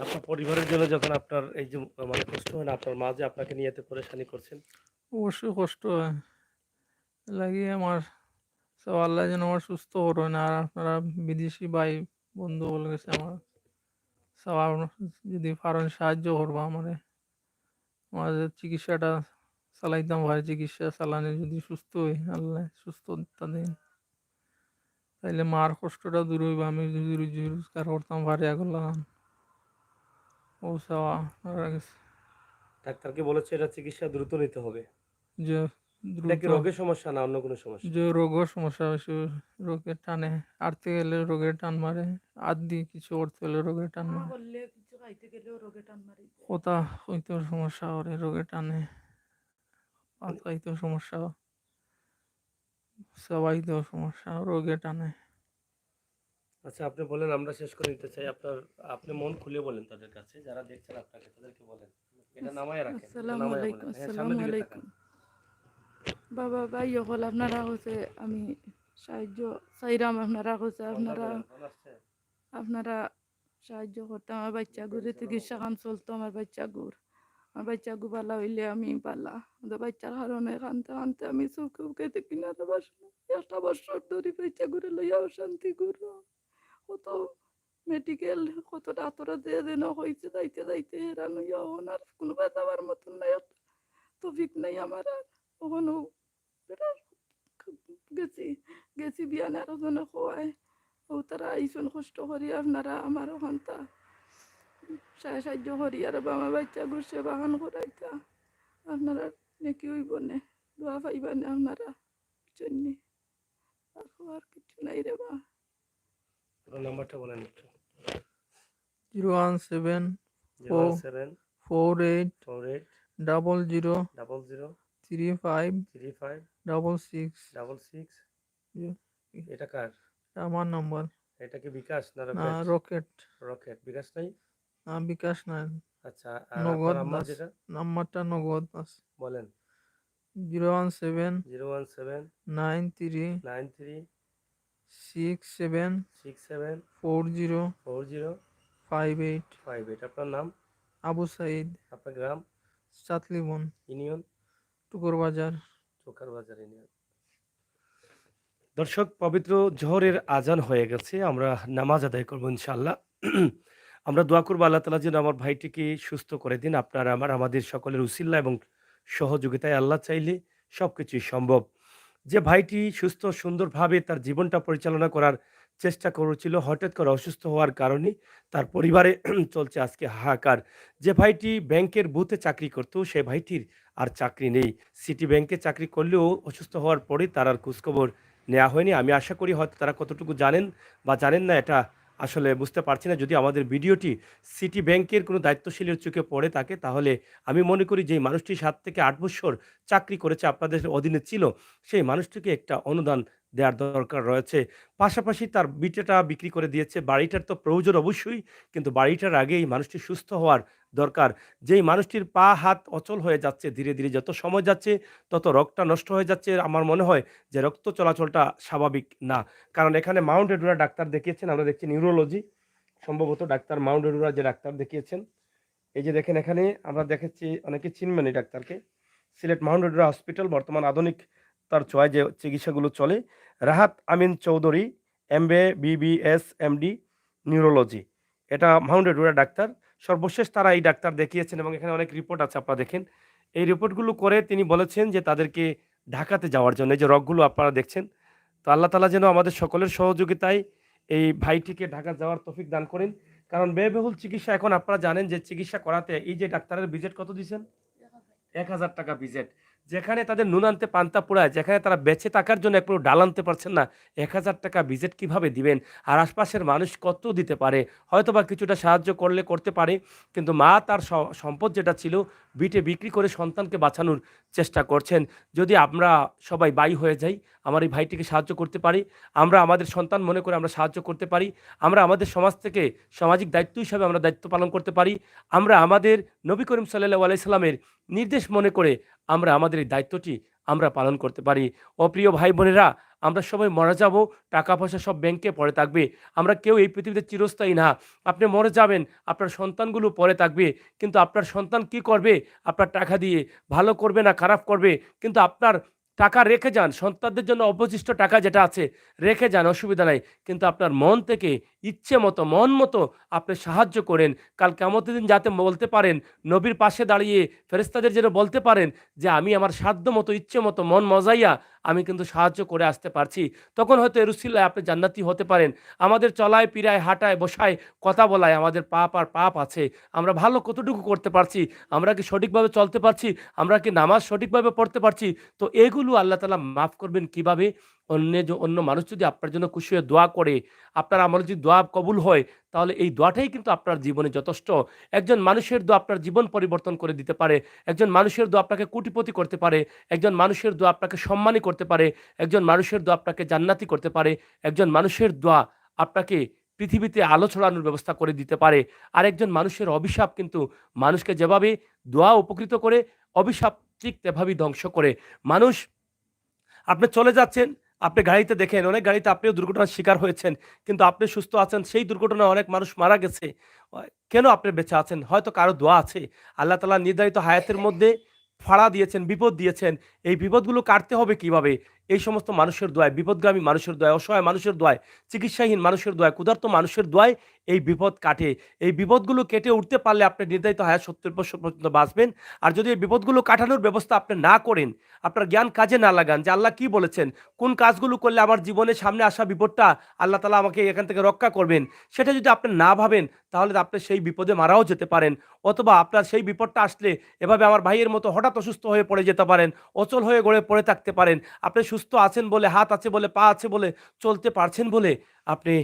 Speaker 1: আপনার পরিবারের জন্য যখন আপনার এই যে মানে কষ্ট হয় না, আপনার মা যে আপনাকে নিয়ে এত পরেশানি করছেন?
Speaker 3: অবশ্যই কষ্ট হয়, লাগে আমার। সব আল্লাহ যেন আমার সুস্থ করবেন, আর আপনারা বিদেশি ভাই বন্ধু বলে গেছে আমার, সব যদি পারেন সাহায্য করবো আমারে, আমার যে চিকিৎসাটা চালাইতাম ভাই, চিকিৎসা চালানে যদি সুস্থ হই, আল্লাহ সুস্থতা দিন, তাইলে মার কষ্টটা দূর হইব, আমি যদি রুজি রোজগার করতাম ভারি আগর লাগান ও চাওয়া আপনারা কাছে।
Speaker 1: ডাক্তারকে বলেছে এটা চিকিৎসা দ্রুত নিতে হবে।
Speaker 3: যে
Speaker 1: এটা কি
Speaker 3: দ্রুত
Speaker 1: রোগের সমস্যা না অন্য কোনো সমস্যা?
Speaker 3: যে রোগের সমস্যা হয়েছে, রোগের টানে আটতে গেলে রোগের টান মারে, আদি কিছু করতে হলে রোগের টান
Speaker 2: না
Speaker 3: মারে,
Speaker 2: করলে কিছু খাইতে গেলেও রোগে টান মারি যায়।
Speaker 3: কোথা হইতেও সমস্যা করে রোগের টানে, ভাত
Speaker 1: মানে
Speaker 3: খাইতেও সমস্যা, সবাইতেও সমস্যা রোগের টানে।
Speaker 1: আচ্ছা, আপনি বলেন, আমরা শেষ করে দিতে চাই। আপনি মন খুলে বলেন তাদের কাছে, যারা দেখছেন আপনাকে, তাদেরকে বলেন। এটা নামায় রাখেন, এটা
Speaker 2: আসসালামু
Speaker 1: নামায়
Speaker 2: আলাইকুম।
Speaker 1: বলেন। হ্যাঁ, সামনের
Speaker 2: আসসালামু
Speaker 1: দিকে তাকান।
Speaker 2: আলাইকুম। বাবা ভাই সকল আপনারা হচ্ছে আমি সাহায্য চাইরাম, আপনারা হচ্ছে
Speaker 1: ফোনটা ধরেন, ফোন আসছে।
Speaker 2: আপনারা সাহায্য করতে। আমার বাচ্চা গুড়ে চিকিৎসা খান চলতো, আমার বাচ্চা গু পালা হইলে আমি পালা, আমাদের বাচ্চার কারণে কানতে কানতে আমি চৌকে উকে দেখি না রে বাসনা। একটা বছর ধরে বাচ্চা ঘুরে লইয়া অশান্তি করো, কত মেডিকেল কত ডাক্তার দিয়ে দেন হয়েছে, যাইতে যাইতে হেরান হইয়া ওনার কোনো যাওয়ার মতন নাই, তফিক নাই আমার আর। ওখানেও বেটার গেছি গেছি বিয়ানে আরো জনে খোয়ায়, ও তারা আইসন কষ্ট করি আপনারা আমার ওখানটা সাহায্য করি, আর আমার বাচ্চা ঘুরছে বাগান করাইতা আপনারা নাকি হইব নে, দোয়া পাইবা না আপনারা জন্য, আর কিছু নাই রে বা।
Speaker 1: পুরো নাম্বারটা বলেন একটু।
Speaker 3: 017
Speaker 1: 017
Speaker 3: 48
Speaker 1: 48
Speaker 3: 00
Speaker 1: 00
Speaker 3: 35
Speaker 1: 35
Speaker 3: 66।
Speaker 1: 66।
Speaker 3: জি,
Speaker 1: এটা কার?
Speaker 3: এটা আমার নাম্বার।
Speaker 1: এটা কি বিকাশ না
Speaker 3: না,
Speaker 1: রকেট?
Speaker 3: রকেট।
Speaker 1: রকেট, বিকাশ নাই?
Speaker 3: না, বিকাশ নাই,
Speaker 1: আচ্ছা, আর আপনার
Speaker 3: নগদ
Speaker 1: আম্মার
Speaker 3: বাস।
Speaker 1: যেটা?
Speaker 3: নাম্বারটা নগদ বাস।
Speaker 1: বলেন।
Speaker 3: 017
Speaker 1: 017
Speaker 3: 93
Speaker 1: 93
Speaker 3: 67
Speaker 1: 67
Speaker 3: 40
Speaker 1: 40
Speaker 3: 58।
Speaker 1: 58। আপনার নাম?
Speaker 3: আবু সাইদ,
Speaker 1: আপনার গ্রাম?
Speaker 3: চাতলিবন,
Speaker 1: ইউনিয়ন?
Speaker 3: টুকুর বাজার।
Speaker 1: চোকার বাজার ইউনিয়ন। দর্শক, পবিত্র জোহরের আজান হয়ে গেছে, আমরা নামাজ আদায় করবো ইনশাআল্লাহ। আমরা দোয়া করবো আল্লাহ তাআলা যেন আমার ভাইটিকে সুস্থ করে দিন। আপনার আমাদের সকলের উসিল্লা এবং সহযোগিতায় আল্লাহ চাইলে সবকিছুই সম্ভব। যে ভাইটি সুস্থ সুন্দরভাবে তার জীবনটা পরিচালনা করার চেষ্টা করেছিল, হঠাৎ করে অসুস্থ হওয়ার কারণে তার পরিবারে চলছে আজকে হাহাকার। যে ভাইটি ব্যাংকের বুথে চাকরি করত, সে ভাইটির আর চাকরি নেই। সিটি ব্যাংকে চাকরি করলেও অসুস্থ হওয়ার পরে তার আর খোঁজখবর নেওয়া হয়নি। আমি আশা করি হয়তো তারা কতটুকু জানেন বা জানেন না, এটা আসলে বুঝতে পারছি না। যদি আমাদের ভিডিওটি সিটি ব্যাংকের কোনো দায়িত্বশীলের চোখে পড়ে থাকে, তাহলে আমি মনে করি যে মানুষটি 7 থেকে 8 বছর চাকরি করেছে, আপনাদের অধীনে ছিল, সেই মানুষটিকে একটা অনুদান দেওয়ার দরকার রয়েছে। পাশাপাশি তার ভিটেটা বিক্রি করে দিয়েছে। বাড়িটার তো প্রয়োজন অবশ্যই, কিন্তু বাড়িটার আগে এই মানুষটি সুস্থ হওয়ার দরকার। যেই মানুষটির পা হাত অচল হয়ে যাচ্ছে ধীরে, ধীরে যত সময় যাচ্ছে তত রক্তটা নষ্ট হয়ে যাচ্ছে। আমার মনে হয় যে রক্ত চলাচলটা স্বাভাবিক না। কারণ এখানে মাউন্ট এডুরা ডাক্তার দেখিয়েছেন, আমরা দেখছি নিউরোলজি, সম্ভবত ডাক্তার মাউন্ট এডুরা যে ডাক্তার দেখিয়েছেন। এই যে দেখেন, এখানে আমরা দেখেছি, অনেকে চিনবেন এই ডাক্তারকে। সিলেট মাউন্ট এডুরা হসপিটাল বর্তমান আধুনিক তার ছোঁয়ায় যে চিকিৎসাগুলো চলে। Rahat Amin Chowdhury, MBA, BBS, MD, neurology. এটা মাউন্টেড রোডের ডাক্তার। সর্বশেষ তারা এই ডাক্তার দেখিয়েছেন এবং এখানে অনেক রিপোর্ট আছে, আপনারা দেখেন। এই রিপোর্টগুলো করে তিনি বলেছেন যে তাদেরকে ঢাকাতে যাওয়ার জন্য। এই যে রগগুলো আপনারা দেখছেন। তো আল্লাহ তাআলা যেন আমাদের সকলের সহযোগিতায় এই ভাইটিকে ঢাকা যাওয়ার তৌফিক দান করেন। কারণ ব্যয়বহুল চিকিৎসা, এখন আপনারা জানেন যে চিকিৎসা করাতে এই যে ডাক্তারের ভিজিট কত দিছেন? ১,০০০ টাকা ভিজিট। যেখানে তাদের নুন আনতে পান্তা পোড়ায়, যেখানে তারা বেঁচে থাকার জন্য এক পুরো ডাল আনতে পারছেন না, ১,০০০ টাকা ভিজিট কিভাবে দিবেন? আর আশপাশের মানুষ কত দিতে পারে? হয়তোবা কিছুটা সাহায্য করলে করতে পারে। কিন্তু মা তার সম্পদ যেটা ছিল বিটে বিক্রি করে সন্তানকে বাঁচানোর চেষ্টা করছেন। যদি আমরা সবাই বাই হয়ে যাই, আমার এই ভাইটিকে সাহায্য করতে পারি, আমরা আমাদের সন্তান মনে করে আমরা সাহায্য করতে পারি, আমরা আমাদের সমাজ থেকে সামাজিক দায়িত্ব হিসাবে আমরা দায়িত্ব পালন করতে পারি, আমরা আমাদের নবী করিম সাল্লাল্লাহু আলাইহি সাল্লামের নির্দেশ মনে করে আমরা আমাদের এই দায়িত্বটি আমরা পালন করতে পারি। অপ্রিয় ভাই বোনেরা, আমরা সবাই মারা যাব, টাকা পয়সা সব ব্যাংকে পড়ে থাকবে। আমরা কেউ এই পৃথিবীতে চিরস্থায়ী না। আপনি মরে যাবেন, আপনার সন্তানগুলো পড়ে থাকবে। কিন্তু আপনার সন্তান কি করবে? আপনার টাকা দিয়ে ভালো করবে না খারাপ করবে। কিন্তু আপনার টাকা রেখে যান, সন্তানদের জন্য অবশিষ্ট টাকা যেটা আছে রেখে যান, অসুবিধা নাই। কিন্তু আপনার মন থেকে ইচ্ছে মতো, মন মতো আপনি সাহায্য করেন। কাল কিয়ামতের দিন যাতে বলতে পারেন, নবীর পাশে দাঁড়িয়ে ফেরেশতাদের যেন বলতে পারেন যে আমি আমার সাধ্য মতো, ইচ্ছে মতো, মন মজাইয়া আমি কিন্তু সাহায্য করে আসতে পারছি। তখন হয়তো এর উসিলায় আপনি জান্নাতি হতে পারেন। আমাদের চলায়, ফিরায়, হাঁটায়, বসায়, কথা বলায় আমাদের পাপ আর পাপ আছে। আমরা ভালো কতটুকু করতে পারছি? আমরা কি সঠিকভাবে চলতে পারছি? আমরা কি নামাজ সঠিকভাবে পড়তে পারছি? তো এগুলো আল্লাহ তাআলা মাফ করবেন কিভাবে? অন্য মানুষ যদি আপনার জন্য খুশি হয়ে দোয়া করে, আপনার আমলে যদি দোয়া কবুল হয়, তাহলে এই দোয়াটাই কিন্তু আপনার জীবনে যথেষ্ট। একজন মানুষের দোয়া আপনার জীবন পরিবর্তন করে দিতে পারে। একজন মানুষের দোয়া আপনাকে কোটিপতি করতে পারে। একজন মানুষের দোয়া আপনাকে সম্মানী করতে পারে। একজন মানুষের দোয়া আপনাকে জান্নাতি করতে পারে। একজন মানুষের দোয়া আপনাকে পৃথিবীতে আলো ছড়ানোর ব্যবস্থা করে দিতে পারে। আরেকজন মানুষের অভিশাপ কিন্তু মানুষকে যেভাবে দোয়া উপকৃত করে, অভিশাপ ঠিক তেভাবেই ধ্বংস করে। মানুষ, আপনি চলে যাচ্ছেন, আপনি গাড়িতে দেখেন অনেক গাড়িতে আপনিও দুর্ঘটনার শিকার হয়েছেন। কিন্তু আপনি সুস্থ আছেন, সেই দুর্ঘটনায় অনেক মানুষ মারা গেছে। কেন আপনি বেঁচে আছেন? হয়তো কারো দোয়া আছে। আল্লাহ তাআলা নির্ধারিত হায়াতের মধ্যে ফাড়া দিয়েছেন, বিপদ দিয়েছেন। এই বিপদগুলো কাটতে হবে কিভাবে? এই সমস্ত মানুষের দোয়ায়, বিপদগামী মানুষের দোয়ায়, অসহায় মানুষের দোয়ায়, চিকিৎসাহীন মানুষের দোয়ায়, ক্ষুধার্ত মানুষের দোয়ায় এই বিপদ কাটে। এই বিপদগুলো কেটে উঠতে পারলে আপনি নির্ধারিত হায়াত ৭০ বছর পর্যন্ত বাঁচবেন। আর যদি এই বিপদগুলো কাটানোর ব্যবস্থা আপনি না করেন, আপনার জ্ঞান কাজে না লাগান যে আল্লাহ কি বলেছেন, কোন কাজগুলো করলে আমার জীবনের সামনে আসা বিপদটা আল্লাহ তাআলা আমাকে এখান থেকে রক্ষা করবেন, সেটা যদি আপনি না ভাবেন, তাহলে আপনি সেই বিপদে মারাও যেতে পারেন। অথবা আপনার সেই বিপদটা আসলে এভাবে আমার ভাইয়ের মতো হঠাৎ অসুস্থ হয়ে পড়ে যেতে পারেন, অচল হয়ে গড়ে পড়ে থাকতে পারেন। আপনি সুস্থ আছেন বলে, হাত আছে বলে, পা আছে বলে, চলতে পারছেন বলে আপনি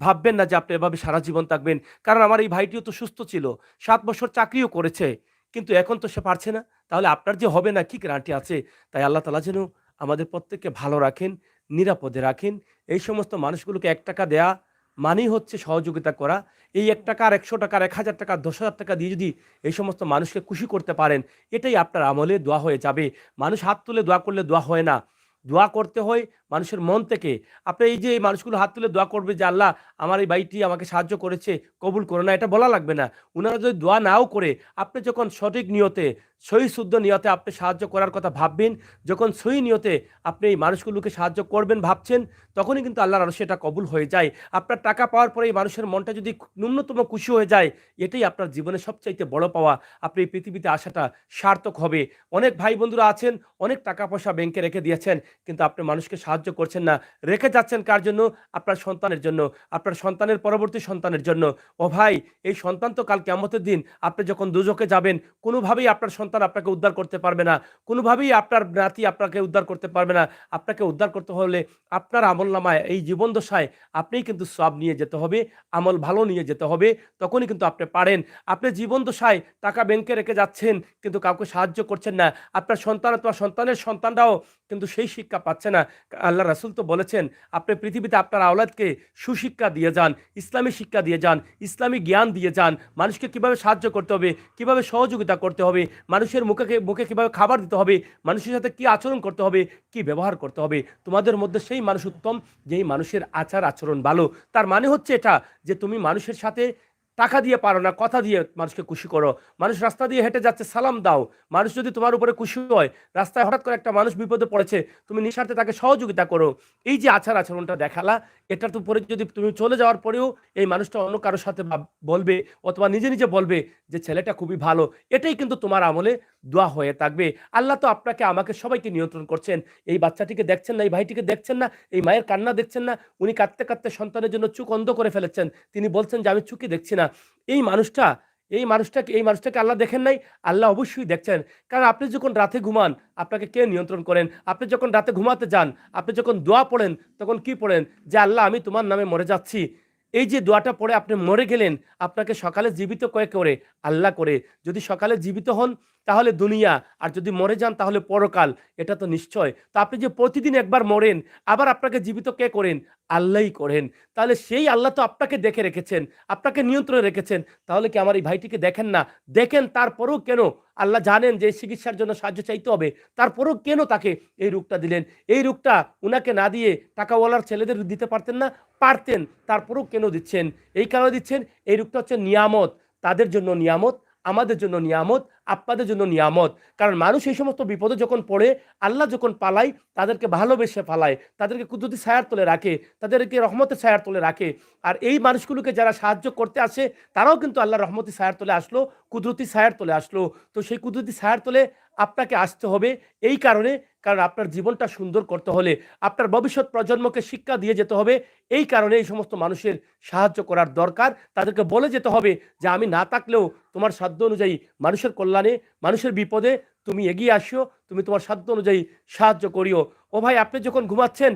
Speaker 1: ভাববেন না যে আপনি এভাবে সারা জীবন থাকবেন। কারণ আমার এই ভাইটিও তো সুস্থ ছিল, ৭ বছর চাকরিও করেছে, কিন্তু এখন তো সে পারছে না। তাহলে আপনার যে হবে না, কি গ্যারান্টি আছে? তাই আল্লাহ তাআলা যেন আমাদের প্রত্যেককে ভালো রাখেন, নিরাপদে রাখেন। এই সমস্ত মানুষগুলোকে ৳১ দেয়া মানেই হচ্ছে সহযোগিতা করা। এই ৳১ আর ৳১০০ আর ৳১,০০০ ৳১০,০০০ দিয়ে যদি এই সমস্ত মানুষকে খুশি করতে পারেন, এটাই আপনার আমলে দোয়া হয়ে যাবে। মানুষ হাত তুলে দোয়া করলে দোয়া হয় না। দোয়া করতে হয় মানুষের মন থেকে। আপনি এই যে এই মানুষগুলো হাত তুলে দোয়া করবে যে, "আল্লাহ আমার এই ভাইটি আমাকে সাহায্য করেছে, কবুল করো না", এটা বলা লাগবে না। উনারা যদি দোয়া নাও করে, আপনি যখন সঠিক নিয়তে, সহি শুদ্ধ নিয়তে আপনি সাহায্য করার কথা ভাববেন, যখন সহি নিয়তে আপনি এই মানুষগুলোকে সাহায্য করবেন ভাবছেন, তখনই কিন্তু আল্লাহর আরশে এটা কবুল হয়ে যায়। আপনার টাকা পাওয়ার পরে এই মানুষের মনটা যদি ন্যূনতম খুশি হয়ে যায়, এটাই আপনার জীবনের সবচাইতে বড় পাওয়া। আপনি এই পৃথিবীতে আসাটা সার্থক হবে। অনেক ভাই বন্ধুরা আছেন, অনেক টাকা পয়সা ব্যাংকে রেখে দিয়েছেন, কিন্তু আপনি মানুষকে সাহায্য করছেন না। রেখে যাচ্ছেন কার জন্য? আপনার সন্তানের জন্য, আপনার সন্তানের পরবর্তী সন্তানের জন্য। ও ভাই, এই সন্তান তো কাল কিয়ামতের দিন আপনি যখন দোজখে যাবেন, কোনোভাবেই আপনার সন্তান আপনাকে উদ্ধার করতে পারবে না। কোনোভাবেই আপনার নাতি আপনাকে উদ্ধার করতে পারবে না। আপনাকে উদ্ধার করতে হলে আপনার আমলনামায় এই জীবন দশায় আপনিই কিন্তু সওয়াব নিয়ে যেতে হবে, আমল ভালো নিয়ে যেতে হবে। তখনই কিন্তু আপনি পারেন। আপনি জীবন দশায় টাকা ব্যাংকে রেখে যাচ্ছেন, কিন্তু কাউকে সাহায্য করছেন না। আপনার সন্তান অথবা সন্তানের সন্তানরাও কিন্তু সেই শিক্ষা পাচ্ছে না। আল্লাহ রাসূল তো বলেছেন, আপনি পৃথিবীতে আপনার আওলাদকে সুশিক্ষা দিয়ে যান, ইসলামী শিক্ষা দিয়ে যান, ইসলামী জ্ঞান দিয়ে যান। মানুষকে কিভাবে সাহায্য করতে হবে, কিভাবে সহযোগিতা করতে হবে, মানুষের মুখে কিভাবে খাবার দিতে হবে, মানুষের সাথে কি আচরণ করতে হবে, কি ব্যবহার করতে হবে। তোমাদের মধ্যে সেই মানুষ উত্তম যেই মানুষের আচার আচরণ ভালো। তার মানে হচ্ছে এটা যে তুমি মানুষের সাথে টাকা দিয়ে পারো না, কথা দিয়ে মানুষকে খুশি করো। মানুষ রাস্তা দিয়ে হেঁটে যাচ্ছে, সালাম দাও। মানুষ যদি তোমার উপরে খুশি হয়, রাস্তায় হঠাৎ করে একটা মানুষ বিপদে পড়েছে, তুমি নিঃস্বার্থে তাকে সহযোগিতা করো। এই যে আচার আচরণটা দেখালা, এটার তো পরে যদি তুমি চলে যাওয়ার পরেও এই মানুষটা অন্য কারোর সাথে বলবে, অথবা নিজে নিজে বলবে যে ছেলেটা খুবই ভালো, এটাই কিন্তু তোমার আমলে দোয়া হয়ে থাকবে। আল্লাহ তো আপনাকে আমাকে সবাইকে নিয়ন্ত্রণ করছেন। এই বাচ্চাটিকে দেখছেন না, এই ভাইটিকে দেখছেন না, এই মায়ের কান্না দেখছেন না? উনি কাঁদতে কাঁদতে সন্তানের জন্য চোখ অন্ধ করে ফেলেছেন। তিনি বলছেন যে আমি চোখে দেখছি না। এই মানুষটা এই মানুষটাকে আল্লাহ দেখেন নাই? আল্লাহ অবশ্যই দেখছেন। কারণ আপনি যখন রাতে ঘুমান, আপনাকে কে নিয়ন্ত্রণ করেন? আপনি যখন রাতে ঘুমাতে যান, আপনি যখন দোয়া পড়েন, তখন কি পড়েন? যে আল্লাহ আমি তোমার নামে মরে যাচ্ছি। এই যে দোয়াটা পড়ে আপনি মরে গেলেন, আপনাকে সকালে জীবিত করে আল্লাহ করে। যদি সকালে জীবিত হন তাহলে দুনিয়া, আর যদি মরে যান তাহলে পরকাল। এটা তো নিশ্চয়। তো আপনি যে প্রতিদিন একবার মরেন, আবার আপনাকে জীবিত কে করেন? আল্লাহই করেন। তাহলে সেই আল্লাহ তো আপনাকে দেখে রেখেছেন, আপনাকে নিয়ন্ত্রণে রেখেছেন। তাহলে কি আমার এই ভাইটিকে দেখেন না? দেখেন, তারপরেও কেন? আল্লাহ জানেন যে চিকিৎসার জন্য সাহায্য চাইতে হবে, তারপরেও কেন তাকে এই রোগটা দিলেন? এই রোগটা উনাকে না দিয়ে টাকাওয়ালার ছেলেদের দিতে পারতেন না? পারতেন। তারপরেও কেন দিচ্ছেন? এই কারণে দিচ্ছেন, এই রোগটা হচ্ছে নিয়ামত। তাদের জন্য নিয়ামত, আমাদের জন্য নিয়ামত, আপনাদের জন্য নিয়ামত। কারণ মানুষ এই সমস্ত বিপদে যখন পড়ে, আল্লাহ যখন পালায়, তাদেরকে ভালোবেসে পালায়, তাদেরকে কুদরতি ছায়ার তলে রাখে, তাদেরকে রহমতের ছায়ার তলে রাখে। আর এই মানুষগুলোকে যারা সাহায্য করতে আসে, তারাও কিন্তু আল্লাহ রহমতি ছায়ার তলে আসলো, কুদরতি ছায়ার তলে আসলো। তো সেই কুদরতি ছায়ার তলে আপনাকে আসতে হবে এই কারণে, কারণ আপনার জীবনটা সুন্দর করতে হলে আপনার ভবিষ্যৎ প্রজন্মকে শিক্ষা দিয়ে যেতে হবে। এই কারণে এই সমস্ত মানুষের সাহায্য করার দরকার। তাদেরকে বলে যেতে হবে যে আমি না থাকলেও তোমার সাধ্য অনুযায়ী মানুষের কল্যাণে, মানুষের বিপদে তুমি এগিয়ে আসিও, তুমি তোমার সাধ্য অনুযায়ী সাহায্য করিও। ও ভাই, আপনি যখন ঘুমাচ্ছেন,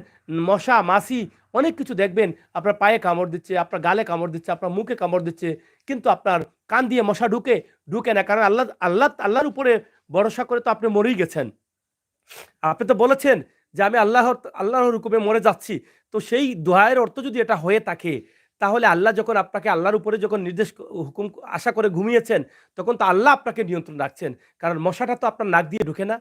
Speaker 1: মশা মাছি অনেক কিছু দেখবেন আপনার পায়ে কামড় দিচ্ছে, আপনার গালে কামড় দিচ্ছে, আপনার মুখে কামড় দিচ্ছে, কিন্তু আপনার কান দিয়ে মশা ঢুকে না। কারণ আল্লাহর উপরে ভরসা করে তো আপনি মরেই গেছেন। আপনি তো বলেছেন যে আমি আল্লাহর হুকুমে মরে যাচ্ছি। তো সেই দোয়ায়ের অর্থ যদি এটা হয়ে থাকে, তাহলে আল্লাহ যখন আপনাকে আল্লাহর উপরে যখন হুকুম আশা করে ঘুমিয়েছেন, তখন তো আল্লাহ আপনাকে নিয়ন্ত্রণ রাখছেন। কারণ মশাটা তো আপনার নাক দিয়ে ঢুকে না,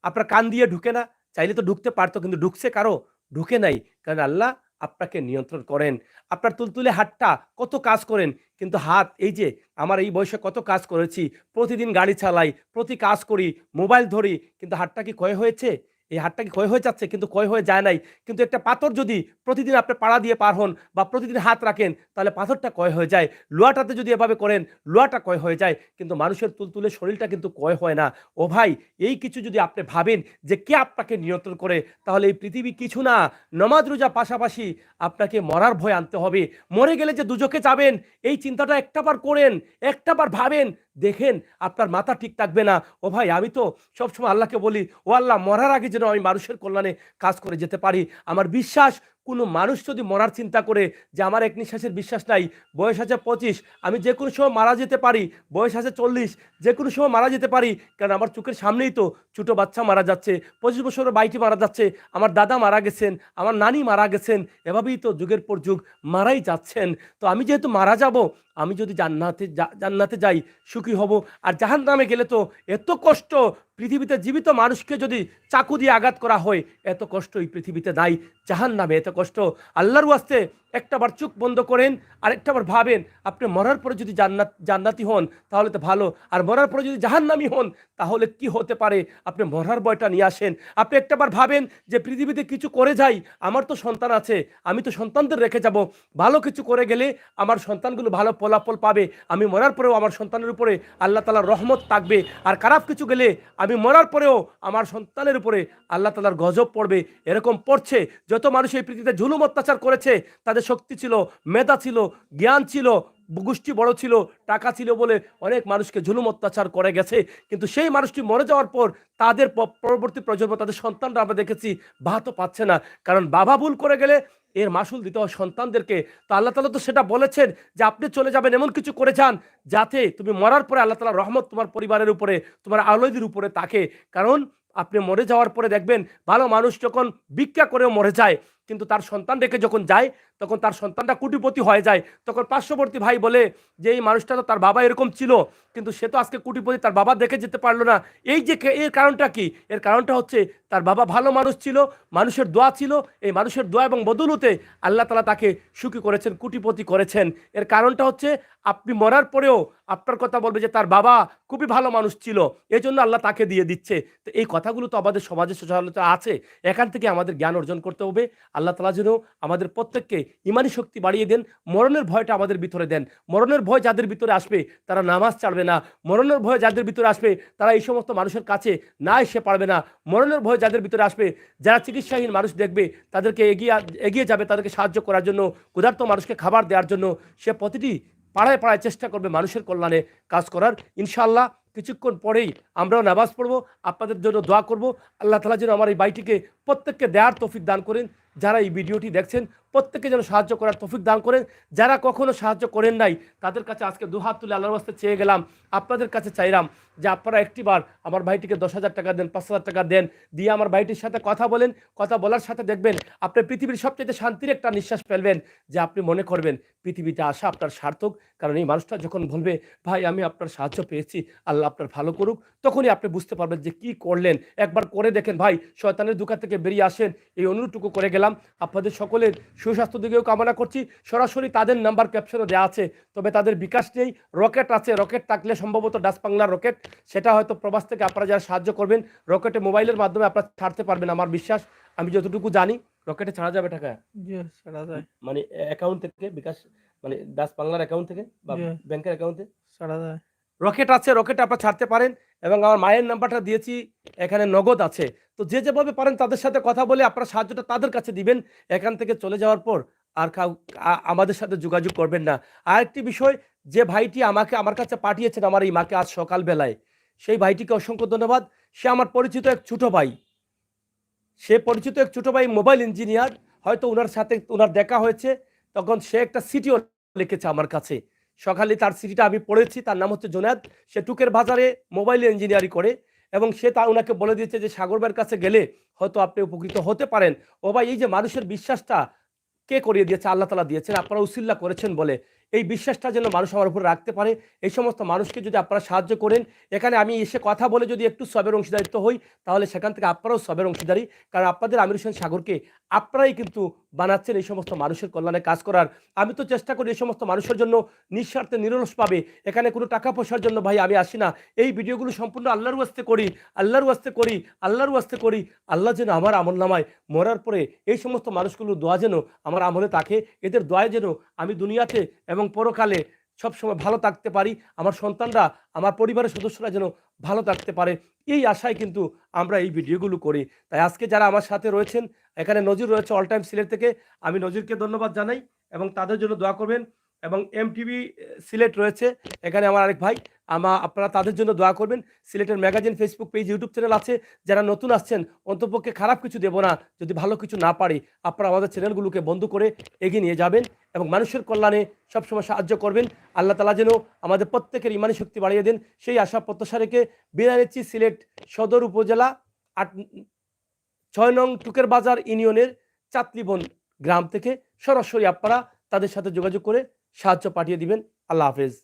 Speaker 1: আপনার কান দিয়ে ঢুকে না। চাইলে তো ঢুকতে পারতো, কিন্তু ঢুকছে কারো? ঢুকে নাই। কারণ আল্লাহ আপনাকে নিয়ন্ত্রণ করেন। আপনার তুলতুলে হাতটা কত কাজ করেন, কিন্তু হাত, এই যে আমার এই বয়সে কত কাজ করেছি, প্রতিদিন গাড়ি চালাই, প্রতি কাজ করি, মোবাইল ধরি, কিন্তু হাতটা কি ক্ষয় হয়েছে? এই হাতটা কি ক্ষয় হয়ে যাচ্ছে? কিন্তু ক্ষয় হয়ে যায় নাই। কিন্তু একটা পাথর যদি প্রতিদিন আপনি পাড়া দিয়ে পার হন বা প্রতিদিন হাত রাখেন, তাহলে পাথরটা ক্ষয় হয়ে যায়। লোহাটাতে যদি এভাবে করেন, লোহাটা ক্ষয় হয়ে যায়, কিন্তু মানুষের তুলতুলে শরীরটা কিন্তু ক্ষয় হয় না। ও ভাই, এই কিছু যদি আপনি ভাবেন যে কে আপনাকে নিয়ন্ত্রণ করে, তাহলে এই পৃথিবী কিছু না। নমাজ রোজা পাশাপাশি আপনাকে মরার ভয় আনতে হবে। মরে গেলে যে দুজকে যাবেন, এই চিন্তাটা একটাবার করেন, একটাবার ভাবেন, দেখেন আপনার মাথা ঠিক থাকবে না। ও ভাই, আমি তো সবসময় আল্লাহকে বলি, ও আল্লাহ, মরার আগে যেন আমি মানুষের কল্যাণে কাজ করে যেতে পারি। আমার বিশ্বাস, কোনো মানুষ যদি মরার চিন্তা করে যে আমার এক নিঃশ্বাসের বিশ্বাস নাই, বয়স আছে 25, আমি যে কোনো সময় মারা যেতে পারি, বয়স আছে 40, যে কোনো সময় মারা যেতে পারি। কারণ আমার চোখের সামনেই তো ছোটো বাচ্চা মারা যাচ্ছে, 25 বছরের বাইটি মারা যাচ্ছে, আমার দাদা মারা গেছেন, আমার নানি মারা গেছেন, এভাবেই তো যুগের পর যুগ মারাই যাচ্ছেন। তো আমি যেহেতু মারা যাব, আমি যদি জান্নাতে যাই সুখী হব। আর জাহান্নামে গেলে তো এত কষ্ট, পৃথিবীতে জীবিত মানুষকে যদি চাকু দিয়ে আঘাত করা হয়, এত কষ্ট এই পৃথিবীতে নাই। জাহান্নামে এত কষ্ট। আল্লাহর ওয়াস্তে একটাবার চোখ বন্ধ করেন, আর একটাবার ভাবেন, আপনি মরার পরে যদি জান্নাতি হন তাহলে তো ভালো, আর মরার পরে যদি জাহান্নামী হন তাহলে কি হতে পারে? আপনি মরার ভয়টা নিয়ে আসেন। আপনি একটাবার ভাবেন যে পৃথিবীতে কিছু করে যাই, আমার তো সন্তান আছে, আমি তো সন্তানদের রেখে যাব, ভালো কিছু করে গেলে আমার সন্তানগুলো ভালো ফলাফল পাবে, আমি মরার পরেও আমার সন্তানের উপরে আল্লাহ তাআলার রহমত থাকবে। আর খারাপ কিছু গেলে আমি মরার পরেও আমার সন্তানের উপরে আল্লাহ তাআলার গজব পড়বে। এরকম পড়ছে। যত মানুষ এই পৃথিবীতে জুলুম অত্যাচার করেছে, তাদের শক্তি ছিল, মেধা ছিল, জ্ঞান ছিল, গোষ্ঠী বড় ছিল, টাকা ছিল বলে অনেক মানুষকে জুলুম অত্যাচার করে গেছে। কিন্তু সেই মানুষটি মরে যাওয়ার পর তাদের পরবর্তী প্রজন্ম, তাদের সন্তানরা আমরা দেখেছি বাহাতো পাচ্ছে না। কারণ বাবা ভুল করে গেলে এর মাসুল দিতে হয় সন্তানদেরকে। তো আল্লাহ তাআলা তো সেটা বলেছেন যে আপনি চলে যাবেন, এমন কিছু করে যান যাতে তুমি মরার পরে আল্লাহ তাআলার রহমত তোমার পরিবারের উপরে, তোমার আওলাদের উপরে থাকে। কারণ আপনি মরে যাওয়ার পরে দেখবেন, ভালো মানুষ যখন ভিক্ষা করেও মরে যায়, কিন্তু তার সন্তান রেখে যখন যায় তখন তার সন্তানটা কোটিপতি হয়ে যায়, তখন পার্শ্ববর্তী ভাই বলে যে এই মানুষটা তো তার বাবা এরকম ছিল, কিন্তু সে তো আজকে কোটিপতি, তার বাবা দেখে যেতে পারলো না। এই যে এর কারণটা কি? এর কারণটা হচ্ছে তার বাবা ভালো মানুষ ছিল, মানুষের দোয়া ছিল, এই মানুষের দোয়া এবং বদৌলতে আল্লাহ তাআলা তাকে সুখী করেছেন, কোটিপতি করেছেন। এর কারণটা হচ্ছে আপনি মরার পরেও আপনার কথা বলবে যে তার বাবা খুবই ভালো মানুষ ছিল, এজন্য আল্লাহ তাকে দিয়ে দিচ্ছে। তো এই কথাগুলো তো আমাদের সমাজে সচরাচর আছে। এখান থেকে আমাদের জ্ঞান অর্জন করতে হবে। আল্লাহ তাআলা যেন আমাদের প্রত্যেককে ঈমানি শক্তি বাড়িয়ে দেন, মরণের ভয়টা আমাদের ভিতরে দেন। মরণের ভয় যাদের ভিতরে আসবে তারা নামাজ ছাড়বে না। মরণের ভয় যাদের ভিতরে আসবে তারা এই সমস্ত মানুষের কাছে না এসে পারবে না। মরণের ভয় যাদের ভিতরে আসবে, যারা চিকিৎসাহীন মানুষ দেখবে তাদেরকে এগিয়ে যাবে, তাদেরকে সাহায্য করার জন্য, ক্ষুধার্ত মানুষকে খাবার দেওয়ার জন্য। সে প্রতিটি পাড়ায় পাড়ায় চেষ্টা করবে মানুষের কল্যাণে কাজ করার। ইনশাআল্লাহ কিছুক্ষণ পরেই আমরাও নামাজ পড়বো, আপনাদের জন্য দোয়া করব। আল্লাহ তাআলা যেন আমার এই বাইটিকে প্রত্যেককে দেওয়ার তৌফিক দান করেন। যারা এই ভিডিওটি দেখছেন প্রত্যেককে যেন সাহায্য করার তৌফিক দান করেন। যারা কখনো সাহায্য করেন নাই তাদের কাছে আজকে দুহাত তুলে আল্লাহর রাস্তায় চেয়ে গেলাম, আপনাদের কাছে চাইলাম যে আপনারা একটিবার আমার ভাইটিকে 10,000 টাকা দেন, 5,000 টাকা দেন, দিয়ে আমার ভাইটির সাথে কথা বলেন। কথা বলার সাথে দেখবেন আপনি পৃথিবীর সবচেয়ে শান্তির একটা নিঃশ্বাস ফেলবেন, যে আপনি মনে করবেন পৃথিবীতে আসা আপনার সার্থক। কারণ এই মানুষটা যখন বলবে ভাই আমি আপনার সাহায্য পেয়েছি, আল্লাহ আপনার ভালো করুক, তখনই আপনি বুঝতে পারবেন যে কি করলেন। একবার করে দেখেন ভাই, শয়তানের দুকা থেকে বেরিয়ে আসেন। এই অনুরোধটুকু করে গেলাম। আপনাদের সকলের সুস্বাস্থ্য দিকেও কামনা করছি। সরাসরি তাদের নাম্বার ক্যাপশনে দেওয়া আছে, তবে তাদের বিকাশ নেই। রকেট আছে, রকেট থাকলে সম্ভবত ডাস বাংলার রকেট, সেটা হয়তো প্রবাস থেকে আপনারা যারা সাহায্য করবেন রকেটে মোবাইলের মাধ্যমে আপনারা ছাড়তে পারবেন। আমার বিশ্বাস, আমি যতটুকু জানি রকেটে ছাড়া যাবে টাকা,
Speaker 3: জি ছাড়া যায়।
Speaker 1: মানে অ্যাকাউন্ট থেকে বিকাশ, মানে ডাস বাংলার অ্যাকাউন্ট থেকে বা
Speaker 3: জি
Speaker 1: ব্যাংকের অ্যাকাউন্টে
Speaker 3: ছাড়া যায়।
Speaker 1: রকেট আছে, রকেটে আপনারা ছাড়তে পারেন। এবং আমার মায়ের নাম্বারটা দিয়েছি, এখানে নগদ আছে। তো যে যেভাবে পারেন তাদের সাথে কথা বলে আপনারা সাহায্যটা তাদের কাছে দিবেন। এখান থেকে চলে যাওয়ার পর আর আমাদের সাথে যোগাযোগ করবেন না। আরেকটি বিষয়, যে ভাইটি আমার কাছে পাঠিয়েছেন আমার এই মাকে আজ সকালবেলায়, সেই ভাইটিকে অসংখ্য ধন্যবাদ। সে আমার পরিচিত এক ছোট ভাই, মোবাইল ইঞ্জিনিয়ার। হয়তো ওনার সাথে ওনার দেখা হয়েছে, তখন সে একটা সিটিও লিখেছে আমার কাছে। সকালে তার সিটিটা আমি পড়েছি। তার নাম হচ্ছে জুনায়েদ। সে টুকের বাজারে মোবাইল ইঞ্জিনিয়ারিং করে, এবং সে ওনাকে বলে দিয়েছে যে সাগর ভাইয়ের কাছে গেলে হয়তো আপনি উপকৃত হতে পারেন। ও ভাই, এই যে মানুষের বিশ্বাসটা কে করিয়ে দিয়েছে? আল্লাহ তাআলা দিয়েছেন, আপনারা উসিল্লা করেছেন বলে। এই বিশ্বাসটা যেন মানুষ আমার উপর রাখতে পারে। এই সমস্ত মানুষকে যদি আপনারা সাহায্য করেন, এখানে আমি এসে কথা বলে যদি একটু সবের অংশীদারিত্ব হই, তাহলে সেখান থেকে আপনারাও সবের অংশীদারি। কারণ আপনাদের আমির হোসেন সাগরকে আপনারাই কিন্তু বানাচ্ছেন এই সমস্ত মানুষের কল্যাণে কাজ করার। আমি তো চেষ্টা করি এই সমস্ত মানুষের জন্য নিঃস্বার্থে, নিরলসভাবে। এখানে কোনো টাকা পয়সার জন্য ভাই আমি আসি না। এই ভিডিওগুলো সম্পূর্ণ আল্লাহর ওয়াস্তে করি, আল্লাহর ওয়াস্তে করি, আল্লাহর ওয়াস্তে করি। আল্লাহ যেন আমার আমলনামায় মরার পরে এই সমস্ত মানুষগুলোর দোয়া যেন আমার আমলে থাকে। এদের দোয়ায় যেন আমি দুনিয়াতে এবং পরকালে সবসময় ভালো থাকতে পারি। আমার সন্তানরা, আমার পরিবারের সদস্যরা যেন ভালো থাকতে পারে। এই আশায় কিন্তু আমরা এই ভিডিওগুলো করি। তাই আজকে যারা আমার সাথে রয়েছেন, এখানে নজির রয়েছে অল টাইম সিলেট থেকে, আমি নজিরকে ধন্যবাদ জানাই এবং তাদের জন্য দোয়া করবেন। এবং এমটিভি সিলেট রয়েছে, এখানে আমার আরেক ভাই, আপনারা তাদের জন্য দোয়া করবেন। সিলেটের magazine, Facebook page, YouTube channel আছে। যারা নতুন আসছেন, অন্তপক্ষে খারাপ কিছু দেব না, যদি ভালো কিছু না পারি আপনারা আমাদের চ্যানেলগুলোকে বন্ধ করে এগিয়ে নিয়ে যাবেন এবং মানুষের কল্যাণে সবসময় সাহায্য করবেন। আল্লাহ তাআলা যেন আমাদের প্রত্যেকের ইমানি শক্তি বাড়িয়ে দেন, সেই আশা প্রত্যাশা রেখে বিদায় নিচ্ছি। সিলেট সদর উপজেলা 6 নং টুকের বাজার ইউনিয়নের চাতলিবন গ্রাম থেকে সরাসরি আপনারা তাদের সাথে যোগাযোগ করে সাহায্য পাঠিয়ে দিবেন। আল্লাহ হাফেজ।